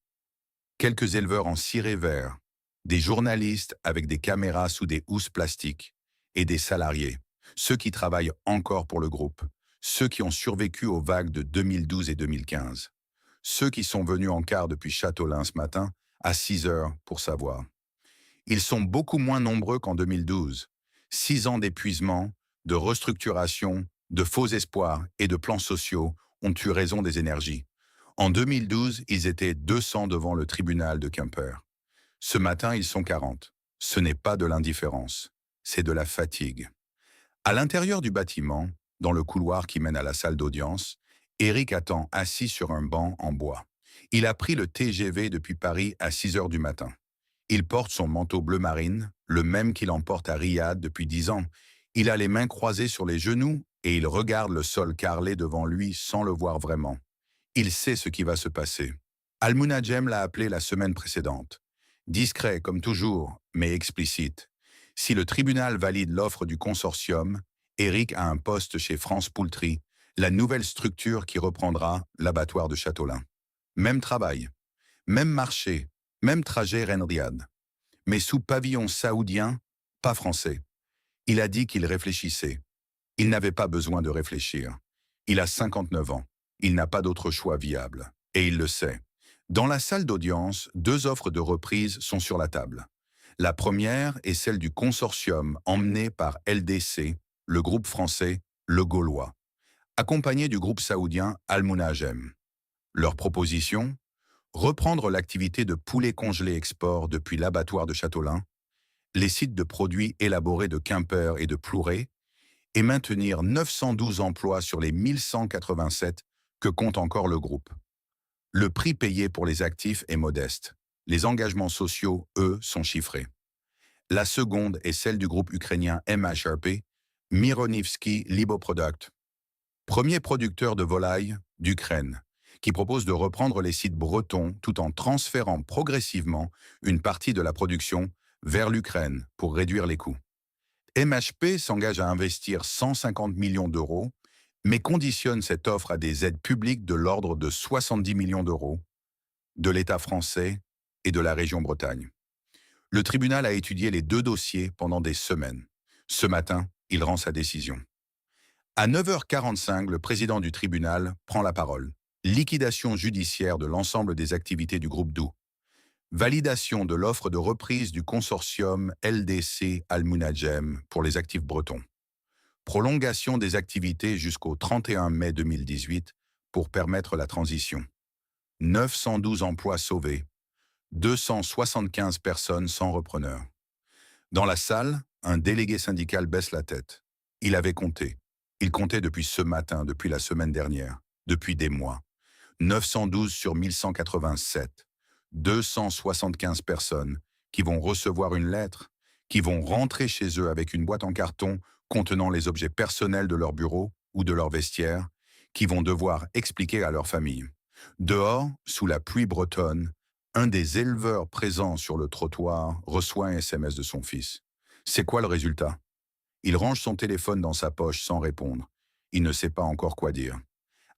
Quelques éleveurs en ciré vert. Des journalistes avec des caméras sous des housses plastiques. Et des salariés. Ceux qui travaillent encore pour le groupe. Ceux qui ont survécu aux vagues de 2012 et 2015. Ceux qui sont venus en car depuis Châteaulin ce matin, à 6 heures, pour savoir. Ils sont beaucoup moins nombreux qu'en 2012. 6 ans d'épuisement, de restructuration, de faux espoirs et de plans sociaux ont eu raison des énergies. En 2012, ils étaient 200 devant le tribunal de Quimper. Ce matin, ils sont 40. Ce n'est pas de l'indifférence, c'est de la fatigue. À l'intérieur du bâtiment, dans le couloir qui mène à la salle d'audience, Éric attend assis sur un banc en bois. Il a pris le TGV depuis Paris à 6 heures du matin. Il porte son manteau bleu marine, le même qu'il emporte à Riyad depuis 10 ans. Il a les mains croisées sur les genoux et il regarde le sol carrelé devant lui sans le voir vraiment. Il sait ce qui va se passer. Al-Munajem l'a appelé la semaine précédente. Discret comme toujours, mais explicite. Si le tribunal valide l'offre du consortium, Éric a un poste chez France Poultry, la nouvelle structure qui reprendra l'abattoir de Châteaulin. Même travail, même marché, même trajet Rennes-Riyad. Mais sous pavillon saoudien, pas français. Il a dit qu'il réfléchissait. Il n'avait pas besoin de réfléchir. Il a 59 ans. Il n'a pas d'autre choix viable. Et il le sait. Dans la salle d'audience, 2 offres de reprise sont sur la table. La première est celle du consortium emmené par LDC, le groupe français, le Gaulois, accompagné du groupe saoudien Al-Munajem. Leur proposition: reprendre l'activité de poulet congelé export depuis l'abattoir de Châteaulin, les sites de produits élaborés de Quimper et de Plouray, et maintenir 912 emplois sur les 1187 que compte encore le groupe. Le prix payé pour les actifs est modeste. Les engagements sociaux, eux, sont chiffrés. La seconde est celle du groupe ukrainien MHRP, Mironivsky Liboproduct, premier producteur de volailles d'Ukraine, qui propose de reprendre les sites bretons tout en transférant progressivement une partie de la production vers l'Ukraine pour réduire les coûts. MHP s'engage à investir 150 millions d'euros, mais conditionne cette offre à des aides publiques de l'ordre de 70 millions d'euros de l'État français et de la région Bretagne. Le tribunal a étudié les 2 dossiers pendant des semaines. Ce matin, il rend sa décision. À 9h45, le président du tribunal prend la parole. Liquidation judiciaire de l'ensemble des activités du groupe Doux. Validation de l'offre de reprise du consortium LDC Al-Munajem pour les actifs bretons. Prolongation des activités jusqu'au 31 mai 2018 pour permettre la transition. 912 emplois sauvés. 275 personnes sans repreneur. Dans la salle, un délégué syndical baisse la tête. Il avait compté. Il comptait depuis ce matin, depuis la semaine dernière, depuis des mois. 912 sur 1187. 275 personnes qui vont recevoir une lettre, qui vont rentrer chez eux avec une boîte en carton contenant les objets personnels de leur bureau ou de leur vestiaire, qui vont devoir expliquer à leur famille. Dehors, sous la pluie bretonne, un des éleveurs présents sur le trottoir reçoit un SMS de son fils. C'est quoi le résultat? Il range son téléphone dans sa poche sans répondre. Il ne sait pas encore quoi dire.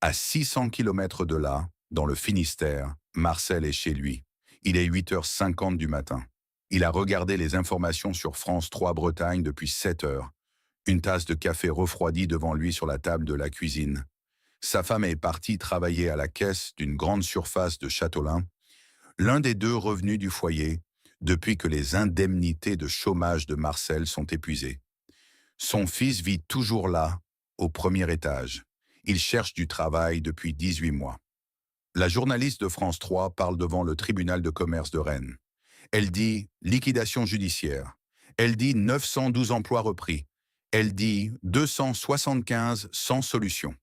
À 600 km de là, dans le Finistère, Marcel est chez lui. Il est 8h50 du matin. Il a regardé les informations sur France 3 Bretagne depuis 7 heures. Une tasse de café refroidi devant lui sur la table de la cuisine. Sa femme est partie travailler à la caisse d'une grande surface de Châteaulin, l'un des 2 revenus du foyer, depuis que les indemnités de chômage de Marcel sont épuisées. Son fils vit toujours là, au premier étage. Il cherche du travail depuis 18 mois. La journaliste de France 3 parle devant le tribunal de commerce de Rennes. Elle dit liquidation judiciaire. Elle dit 912 emplois repris. Elle dit 275 sans solution.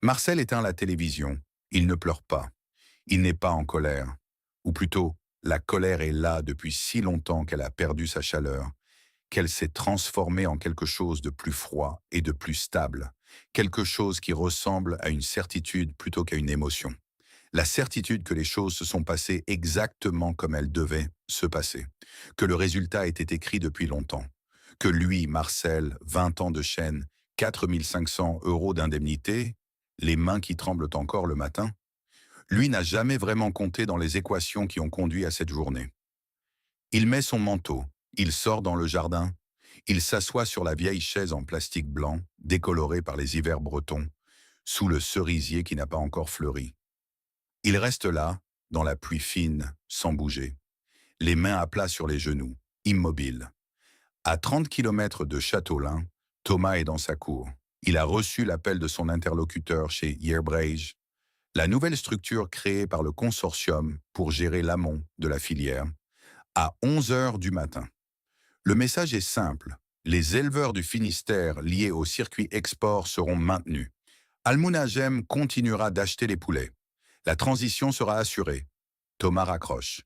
Marcel éteint la télévision. Il ne pleure pas. Il n'est pas en colère. Ou plutôt, la colère est là depuis si longtemps qu'elle a perdu sa chaleur, qu'elle s'est transformée en quelque chose de plus froid et de plus stable, quelque chose qui ressemble à une certitude plutôt qu'à une émotion. La certitude que les choses se sont passées exactement comme elles devaient se passer, que le résultat était écrit depuis longtemps, que lui, Marcel, 20 ans de chaîne, 4 500 € d'indemnité, les mains qui tremblent encore le matin, lui n'a jamais vraiment compté dans les équations qui ont conduit à cette journée. Il met son manteau, il sort dans le jardin, il s'assoit sur la vieille chaise en plastique blanc, décolorée par les hivers bretons, sous le cerisier qui n'a pas encore fleuri. Il reste là, dans la pluie fine, sans bouger, les mains à plat sur les genoux, immobile. À 30 kilomètres de Châteaulin, Thomas est dans sa cour. Il a reçu l'appel de son interlocuteur chez Yerbreich, la nouvelle structure créée par le consortium pour gérer l'amont de la filière, à 11 heures du matin. Le message est simple. Les éleveurs du Finistère liés au circuit export seront maintenus. Almunagem continuera d'acheter les poulets. La transition sera assurée. Thomas raccroche.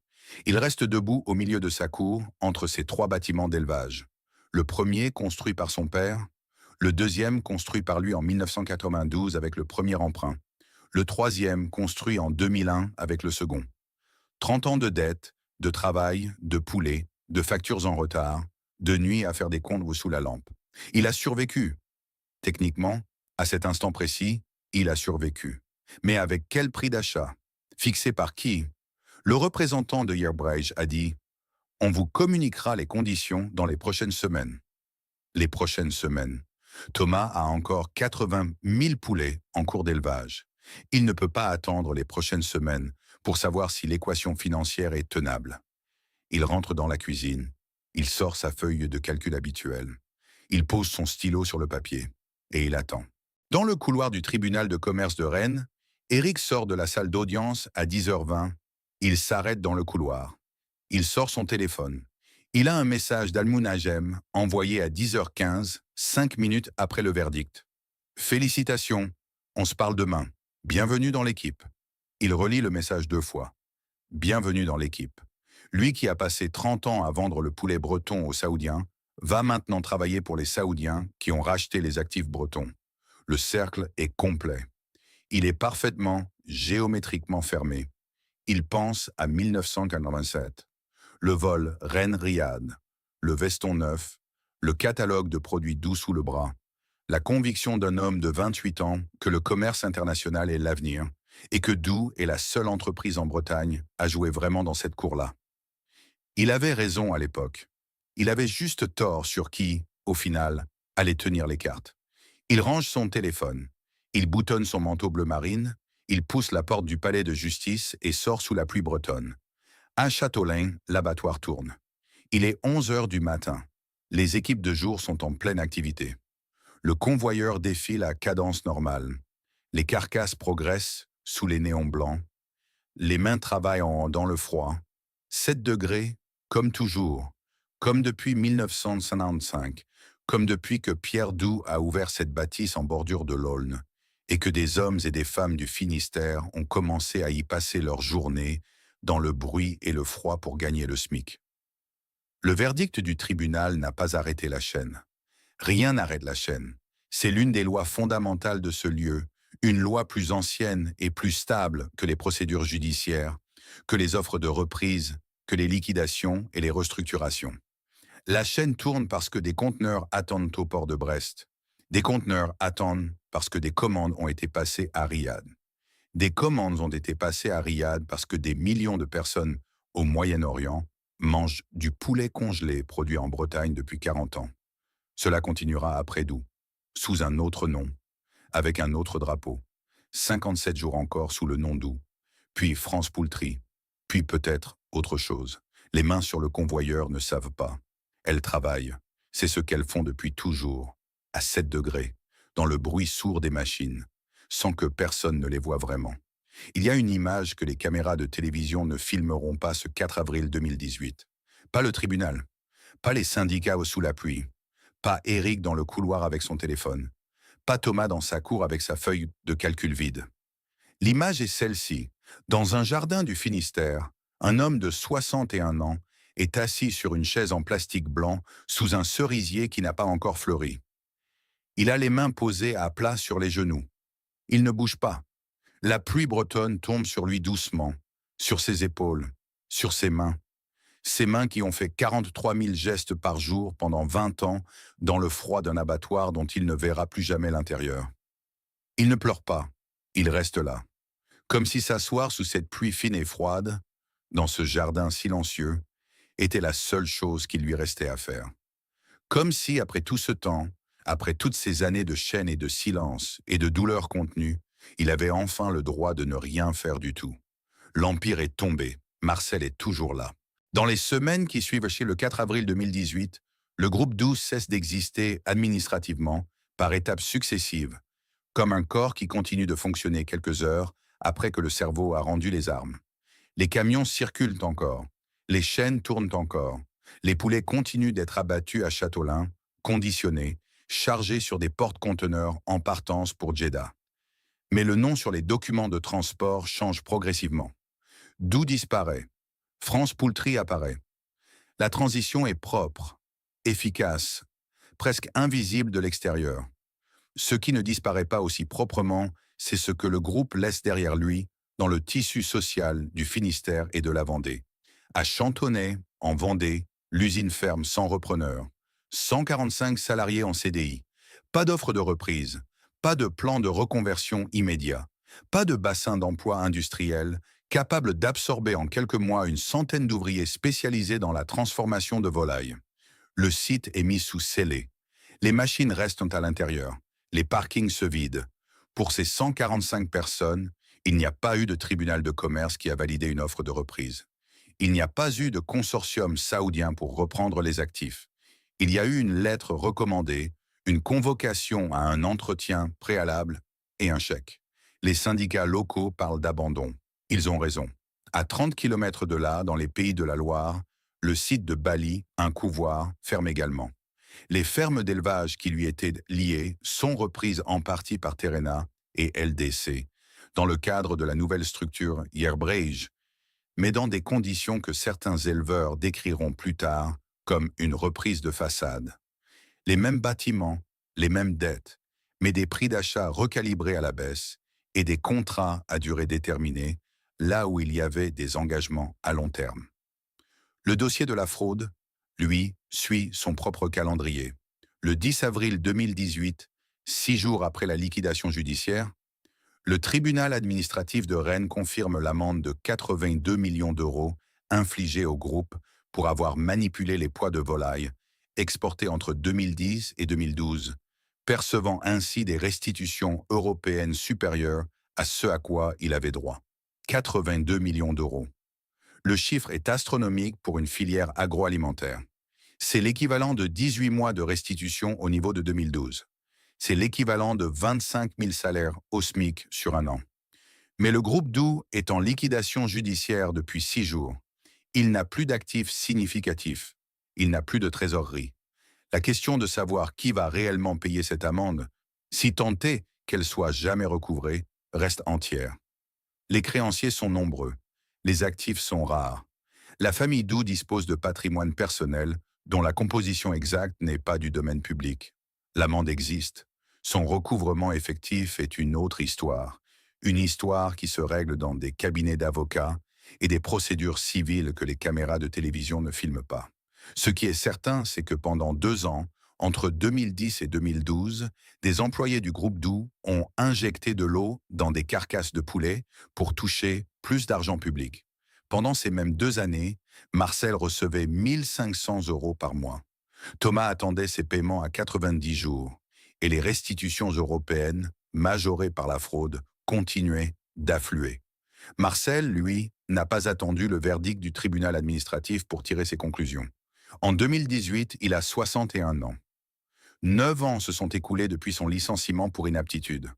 Il reste debout au milieu de sa cour, entre ses 3 bâtiments d'élevage. Le premier construit par son père, le deuxième construit par lui en 1992 avec le premier emprunt, le troisième construit en 2001 avec le second. 30 ans de dettes, de travail, de poulets, de factures en retard, de nuits à faire des comptes sous la lampe. Il a survécu. Techniquement, à cet instant précis, il a survécu. Mais avec quel prix d'achat? Fixé par qui? Le représentant de Yerbreich a dit « On vous communiquera les conditions dans les prochaines semaines ». Les prochaines semaines. Thomas a encore 80 000 poulets en cours d'élevage. Il ne peut pas attendre les prochaines semaines pour savoir si l'équation financière est tenable. Il rentre dans la cuisine. Il sort sa feuille de calcul habituelle. Il pose son stylo sur le papier. Et il attend. Dans le couloir du tribunal de commerce de Rennes, Éric sort de la salle d'audience à 10h20. Il s'arrête dans le couloir. Il sort son téléphone. Il a un message d'Almunagem envoyé à 10h15, 5 minutes après le verdict. « Félicitations, on se parle demain. Bienvenue dans l'équipe. » Il relit le message 2 fois. « Bienvenue dans l'équipe. » Lui qui a passé 30 ans à vendre le poulet breton aux Saoudiens, va maintenant travailler pour les Saoudiens qui ont racheté les actifs bretons. Le cercle est complet. Il est parfaitement, géométriquement fermé. Il pense à 1987. Le vol Rennes-Riyad, le veston neuf, le catalogue de produits doux sous le bras, la conviction d'un homme de 28 ans que le commerce international est l'avenir et que Doux est la seule entreprise en Bretagne à jouer vraiment dans cette cour-là. Il avait raison à l'époque. Il avait juste tort sur qui, au final, allait tenir les cartes. Il range son téléphone. Il boutonne son manteau bleu marine. Il pousse la porte du palais de justice et sort sous la pluie bretonne. À Châteaulin, l'abattoir tourne. Il est 11 heures du matin. Les équipes de jour sont en pleine activité. Le convoyeur défile à cadence normale. Les carcasses progressent sous les néons blancs. Les mains travaillent dans le froid. 7 degrés, comme toujours, comme depuis 1955, comme depuis que Pierre Doux a ouvert cette bâtisse en bordure de l'Aulne, et que des hommes et des femmes du Finistère ont commencé à y passer leur journée dans le bruit et le froid pour gagner le SMIC. Le verdict du tribunal n'a pas arrêté la chaîne. Rien n'arrête la chaîne. C'est l'une des lois fondamentales de ce lieu, une loi plus ancienne et plus stable que les procédures judiciaires, que les offres de reprise, que les liquidations et les restructurations. La chaîne tourne parce que des conteneurs attendent au port de Brest. Des conteneurs attendent parce que des commandes ont été passées à Riyad. Des commandes ont été passées à Riyad parce que des millions de personnes au Moyen-Orient mangent du poulet congelé produit en Bretagne depuis 40 ans. Cela continuera après Doux, sous un autre nom, avec un autre drapeau. 57 jours encore sous le nom Doux, puis France Poultry, puis peut-être autre chose. Les mains sur le convoyeur ne savent pas. Elles travaillent. C'est ce qu'elles font depuis toujours, à 7 degrés, dans le bruit sourd des machines, sans que personne ne les voie vraiment. Il y a une image que les caméras de télévision ne filmeront pas ce 4 avril 2018. Pas le tribunal, pas les syndicats sous la pluie, pas Éric dans le couloir avec son téléphone, pas Thomas dans sa cour avec sa feuille de calcul vide. L'image est celle-ci. Dans un jardin du Finistère, un homme de 61 ans est assis sur une chaise en plastique blanc sous un cerisier qui n'a pas encore fleuri. Il a les mains posées à plat sur les genoux. Il ne bouge pas. La pluie bretonne tombe sur lui doucement, sur ses épaules, sur ses mains. Ses mains qui ont fait 43 000 gestes par jour pendant 20 ans dans le froid d'un abattoir dont il ne verra plus jamais l'intérieur. Il ne pleure pas, il reste là, comme si s'asseoir sous cette pluie fine et froide, dans ce jardin silencieux, était la seule chose qui lui restait à faire. Comme si, après tout ce temps, après toutes ces années de chaîne et de silence et de douleur contenue, il avait enfin le droit de ne rien faire du tout. L'Empire est tombé, Marcel est toujours là. Dans les semaines qui suivent le 4 avril 2018, le groupe 12 cesse d'exister administrativement, par étapes successives, comme un corps qui continue de fonctionner quelques heures après que le cerveau a rendu les armes. Les camions circulent encore, les chaînes tournent encore, les poulets continuent d'être abattus à Châteaulin, conditionnés, chargés sur des porte-conteneurs en partance pour Jeddah. Mais le nom sur les documents de transport change progressivement. Doux disparaît, France Poultry apparaît. La transition est propre, efficace, presque invisible de l'extérieur. Ce qui ne disparaît pas aussi proprement, c'est ce que le groupe laisse derrière lui dans le tissu social du Finistère et de la Vendée. À Chantonnay, en Vendée, l'usine ferme sans repreneur. 145 salariés en CDI. Pas d'offre de reprise, pas de plan de reconversion immédiat, pas de bassin d'emploi industriel capable d'absorber en quelques mois une centaine d'ouvriers spécialisés dans la transformation de volailles. Le site est mis sous scellé. Les machines restent à l'intérieur. Les parkings se vident. Pour ces 145 personnes, il n'y a pas eu de tribunal de commerce qui a validé une offre de reprise. Il n'y a pas eu de consortium saoudien pour reprendre les actifs. Il y a eu une lettre recommandée, une convocation à un entretien préalable et un chèque. Les syndicats locaux parlent d'abandon. Ils ont raison. À 30 km de là, dans les pays de la Loire, le site de Bali, un couvoir, ferme également. Les fermes d'élevage qui lui étaient liées sont reprises en partie par Terena et LDC, dans le cadre de la nouvelle structure Yerbreij, mais dans des conditions que certains éleveurs décriront plus tard comme une reprise de façade. Les mêmes bâtiments, les mêmes dettes, mais des prix d'achat recalibrés à la baisse et des contrats à durée déterminée, là où il y avait des engagements à long terme. Le dossier de la fraude, lui, suit son propre calendrier. Le 10 avril 2018, 6 jours après la liquidation judiciaire, le tribunal administratif de Rennes confirme l'amende de 82 millions d'euros infligée au groupe pour avoir manipulé les poids de volaille exportés entre 2010 et 2012, percevant ainsi des restitutions européennes supérieures à ce à quoi il avait droit. 82 millions d'euros. Le chiffre est astronomique pour une filière agroalimentaire. C'est l'équivalent de 18 mois de restitution au niveau de 2012. C'est l'équivalent de 25 000 salaires au SMIC sur un an. Mais le groupe Doux est en liquidation judiciaire depuis 6 jours. Il n'a plus d'actifs significatifs. Il n'a plus de trésorerie. La question de savoir qui va réellement payer cette amende, si tant est qu'elle soit jamais recouvrée, reste entière. Les créanciers sont nombreux. Les actifs sont rares. La famille Doux dispose de patrimoine personnel dont la composition exacte n'est pas du domaine public. L'amende existe. Son recouvrement effectif est une autre histoire. Une histoire qui se règle dans des cabinets d'avocats et des procédures civiles que les caméras de télévision ne filment pas. Ce qui est certain, c'est que pendant 2 ans, entre 2010 et 2012, des employés du groupe Doux ont injecté de l'eau dans des carcasses de poulet pour toucher plus d'argent public. Pendant ces mêmes 2 années, Marcel recevait 1 500 € par mois. Thomas attendait ses paiements à 90 jours et les restitutions européennes, majorées par la fraude, continuaient d'affluer. Marcel, lui, n'a pas attendu le verdict du tribunal administratif pour tirer ses conclusions. En 2018, il a 61 ans. 9 ans se sont écoulés depuis son licenciement pour inaptitude.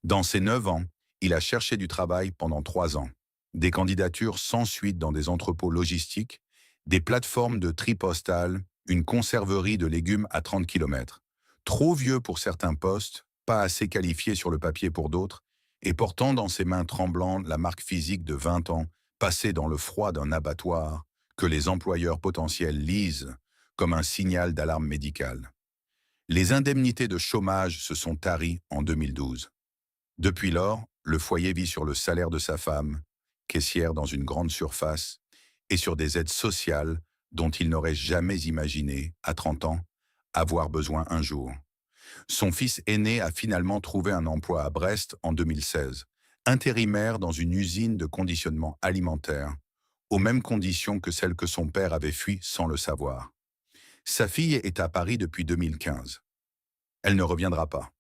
Dans ces 9 ans, il a cherché du travail pendant 3 ans. Des candidatures sans suite dans des entrepôts logistiques, des plateformes de tri postal, une conserverie de légumes à 30 km. Trop vieux pour certains postes, pas assez qualifié sur le papier pour d'autres, et portant dans ses mains tremblantes la marque physique de 20 ans, passée dans le froid d'un abattoir, que les employeurs potentiels lisent comme un signal d'alarme médicale. Les indemnités de chômage se sont taries en 2012. Depuis lors, le foyer vit sur le salaire de sa femme, caissière dans une grande surface, et sur des aides sociales dont il n'aurait jamais imaginé, à 30 ans, avoir besoin un jour. Son fils aîné a finalement trouvé un emploi à Brest en 2016, intérimaire dans une usine de conditionnement alimentaire, aux mêmes conditions que celles que son père avait fui sans le savoir. Sa fille est à Paris depuis 2015. Elle ne reviendra pas.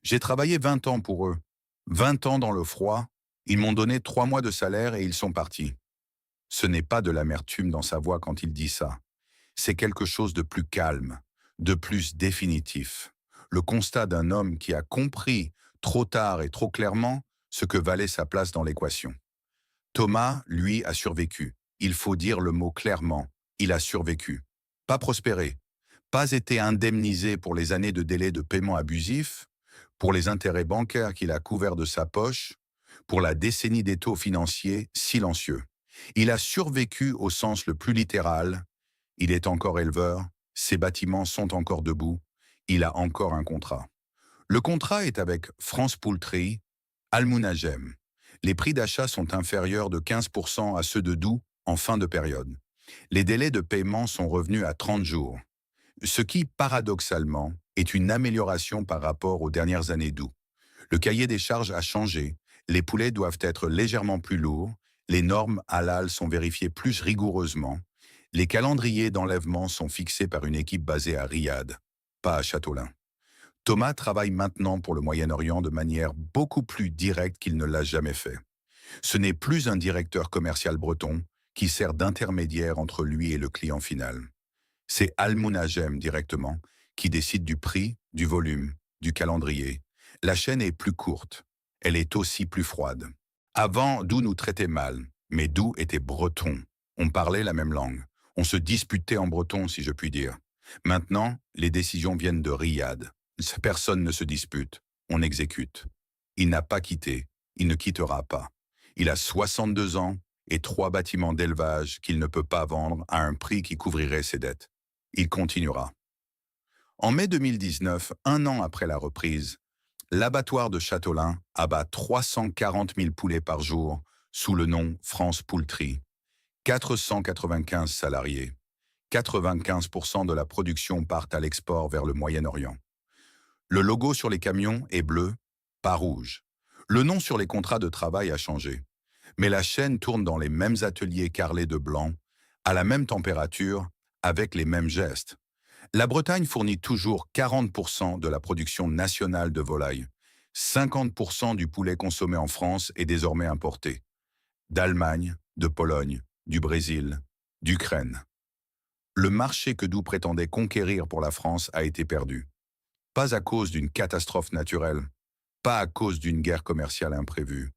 J'ai travaillé 20 ans pour eux. 20 ans dans le froid. Ils m'ont donné 3 mois de salaire et ils sont partis. Ce n'est pas de l'amertume dans sa voix quand il dit ça. C'est quelque chose de plus calme, de plus définitif. Le constat d'un homme qui a compris trop tard et trop clairement ce que valait sa place dans l'équation. Thomas, lui, a survécu. Il faut dire le mot clairement. Il a survécu. Pas prospéré. Pas été indemnisé pour les années de délai de paiement abusif, pour les intérêts bancaires qu'il a couverts de sa poche, pour la décennie des taux financiers silencieux. Il a survécu au sens le plus littéral. Il est encore éleveur, ses bâtiments sont encore debout, il a encore un contrat. Le contrat est avec France Poultry, Almunagem. Les prix d'achat sont inférieurs de 15% à ceux de Doux en fin de période. Les délais de paiement sont revenus à 30 jours, ce qui, paradoxalement, est une amélioration par rapport aux dernières années Doux. Le cahier des charges a changé, les poulets doivent être légèrement plus lourds, les normes halal sont vérifiées plus rigoureusement, les calendriers d'enlèvement sont fixés par une équipe basée à Riyad, pas à Châteaulin. Thomas travaille maintenant pour le Moyen-Orient de manière beaucoup plus directe qu'il ne l'a jamais fait. Ce n'est plus un directeur commercial breton qui sert d'intermédiaire entre lui et le client final. C'est Almunagem directement qui décide du prix, du volume, du calendrier. La chaîne est plus courte. Elle est aussi plus froide. Avant, Doux nous traitait mal, mais Doux était breton. On parlait la même langue. On se disputait en breton, si je puis dire. Maintenant, les décisions viennent de Riyad. Personne ne se dispute. On exécute. Il n'a pas quitté. Il ne quittera pas. Il a 62 ans et 3 bâtiments d'élevage qu'il ne peut pas vendre à un prix qui couvrirait ses dettes. Il continuera. En mai 2019, un an après la reprise, l'abattoir de Châteaulin abat 340 000 poulets par jour sous le nom France Poultry. 495 salariés. 95% de la production partent à l'export vers le Moyen-Orient. Le logo sur les camions est bleu, pas rouge. Le nom sur les contrats de travail a changé. Mais la chaîne tourne dans les mêmes ateliers carrelés de blanc, à la même température, avec les mêmes gestes. La Bretagne fournit toujours 40% de la production nationale de volaille. 50% du poulet consommé en France est désormais importé. D'Allemagne, de Pologne, du Brésil, d'Ukraine. Le marché que Doux prétendait conquérir pour la France a été perdu. Pas à cause d'une catastrophe naturelle, pas à cause d'une guerre commerciale imprévue,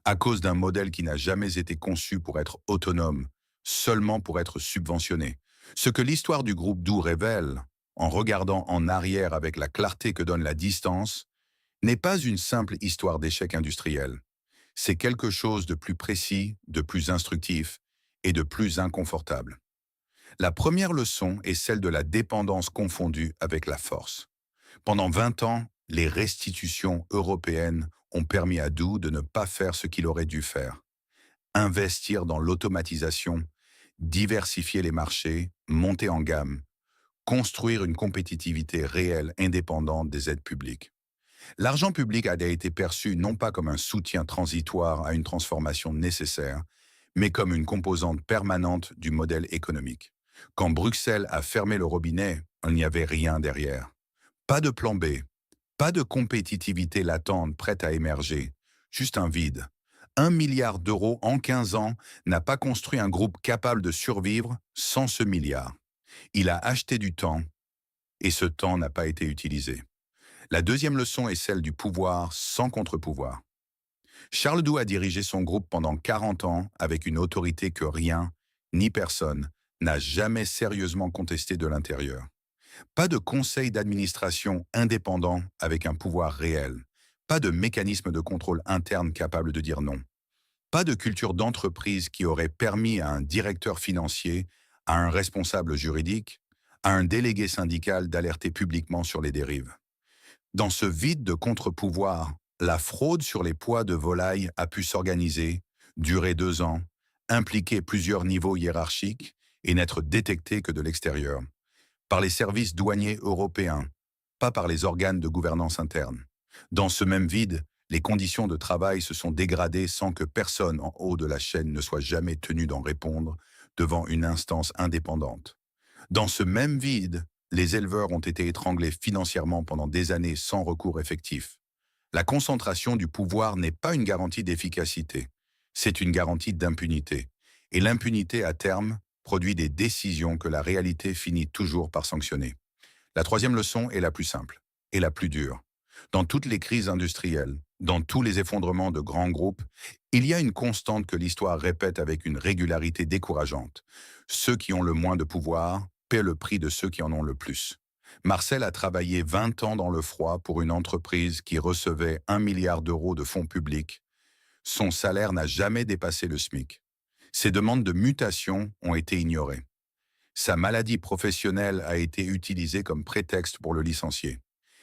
à cause d'un modèle qui n'a jamais été conçu pour être autonome, seulement pour être subventionné. Ce que l'histoire du groupe Doux révèle, en regardant en arrière avec la clarté que donne la distance, n'est pas une simple histoire d'échec industriel. C'est quelque chose de plus précis, de plus instructif et de plus inconfortable. La première leçon est celle de la dépendance confondue avec la force. Pendant 20 ans, les restitutions européennes ont permis à Doux de ne pas faire ce qu'il aurait dû faire. Investir dans l'automatisation, diversifier les marchés, monter en gamme, construire une compétitivité réelle indépendante des aides publiques. L'argent public a été perçu non pas comme un soutien transitoire à une transformation nécessaire, mais comme une composante permanente du modèle économique. Quand Bruxelles a fermé le robinet, il n'y avait rien derrière. Pas de plan B, pas de compétitivité latente prête à émerger, juste un vide. 1 milliard d'euros en 15 ans n'a pas construit un groupe capable de survivre sans ce milliard. Il a acheté du temps, et ce temps n'a pas été utilisé. La deuxième leçon est celle du pouvoir sans contre-pouvoir. Charles Doux a dirigé son groupe pendant 40 ans avec une autorité que rien, ni personne, n'a jamais sérieusement contesté de l'intérieur. Pas de conseil d'administration indépendant avec un pouvoir réel. Pas de mécanisme de contrôle interne capable de dire non. Pas de culture d'entreprise qui aurait permis à un directeur financier, à un responsable juridique, à un délégué syndical d'alerter publiquement sur les dérives. Dans ce vide de contre-pouvoir, la fraude sur les poids de volaille a pu s'organiser, durer 2 ans, impliquer plusieurs niveaux hiérarchiques et n'être détecté que de l'extérieur, par les services douaniers européens, pas par les organes de gouvernance interne. Dans ce même vide, les conditions de travail se sont dégradées sans que personne en haut de la chaîne ne soit jamais tenu d'en répondre devant une instance indépendante. Dans ce même vide, les éleveurs ont été étranglés financièrement pendant des années sans recours effectif. La concentration du pouvoir n'est pas une garantie d'efficacité, c'est une garantie d'impunité. Et l'impunité, à terme, produit des décisions que la réalité finit toujours par sanctionner. La troisième leçon est la plus simple et la plus dure. Dans toutes les crises industrielles, dans tous les effondrements de grands groupes, il y a une constante que l'histoire répète avec une régularité décourageante. Ceux qui ont le moins de pouvoir paient le prix de ceux qui en ont le plus. Marcel a travaillé 20 ans dans le froid pour une entreprise qui recevait 1 milliard d'euros de fonds publics. Son salaire n'a jamais dépassé le SMIC. Ses demandes de mutation ont été ignorées. Sa maladie professionnelle a été utilisée comme prétexte pour le licencier.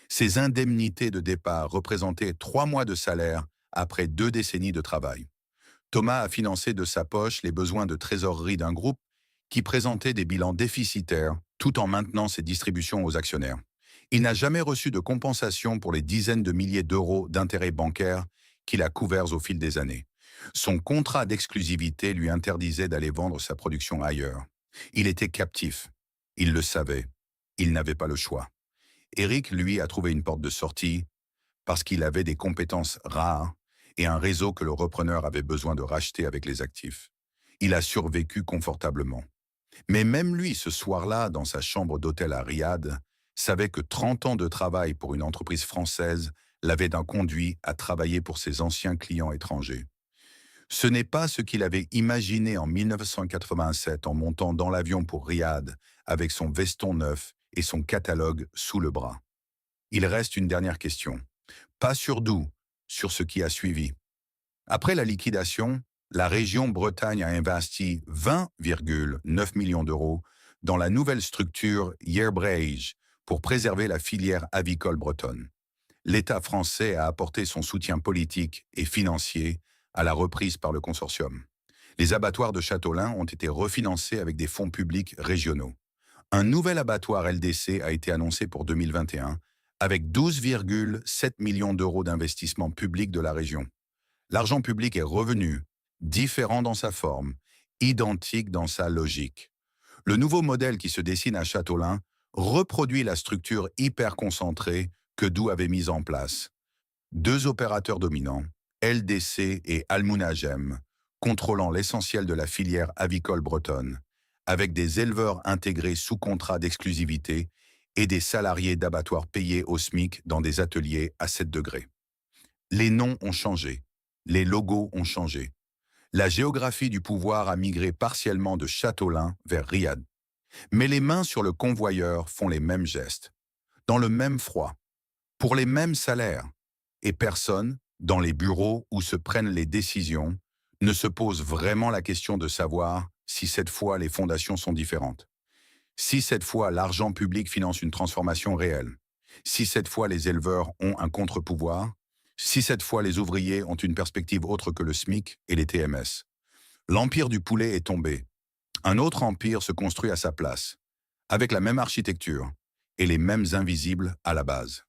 Ses indemnités de départ représentaient 3 mois de salaire après 2 décennies de travail. Thomas a financé de sa poche les besoins de trésorerie d'un groupe qui présentait des bilans déficitaires tout en maintenant ses distributions aux actionnaires. Il n'a jamais reçu de compensation pour les dizaines de milliers d'euros d'intérêts bancaires qu'il a couverts au fil des années. Son contrat d'exclusivité lui interdisait d'aller vendre sa production ailleurs. Il était captif. Il le savait. Il n'avait pas le choix. Eric, lui, a trouvé une porte de sortie parce qu'il avait des compétences rares et un réseau que le repreneur avait besoin de racheter avec les actifs. Il a survécu confortablement. Mais même lui, ce soir-là, dans sa chambre d'hôtel à Riyad, savait que 30 ans de travail pour une entreprise française l'avaient conduit à travailler pour ses anciens clients étrangers. Ce n'est pas ce qu'il avait imaginé en 1987 en montant dans l'avion pour Riyad avec son veston neuf et son catalogue sous le bras. Il reste une dernière question. Pas sur d'où, sur ce qui a suivi. Après la liquidation, la région Bretagne a investi 20,9 millions d'euros dans la nouvelle structure Yerbreige pour préserver la filière avicole bretonne. L'État français a apporté son soutien politique et financier à la reprise par le consortium. Les abattoirs de Châteaulin ont été refinancés avec des fonds publics régionaux. Un nouvel abattoir LDC a été annoncé pour 2021 avec 12,7 millions d'euros d'investissement public de la région. L'argent public est revenu, différent dans sa forme, identique dans sa logique. Le nouveau modèle qui se dessine à Châteaulin reproduit la structure hyper concentrée que Doux avait mise en place. 2 opérateurs dominants, LDC et Almunagem, contrôlant l'essentiel de la filière avicole bretonne, avec des éleveurs intégrés sous contrat d'exclusivité et des salariés d'abattoirs payés au SMIC dans des ateliers à 7 degrés. Les noms ont changé, les logos ont changé. La géographie du pouvoir a migré partiellement de Châteaulin vers Riyad. Mais les mains sur le convoyeur font les mêmes gestes, dans le même froid, pour les mêmes salaires. Et personne, dans les bureaux où se prennent les décisions, ne se pose vraiment la question de savoir si cette fois les fondations sont différentes. Si cette fois l'argent public finance une transformation réelle. Si cette fois les éleveurs ont un contre-pouvoir. Si cette fois les ouvriers ont une perspective autre que le SMIC et les TMS. L'empire du poulet est tombé. Un autre empire se construit à sa place, avec la même architecture et les mêmes invisibles à la base.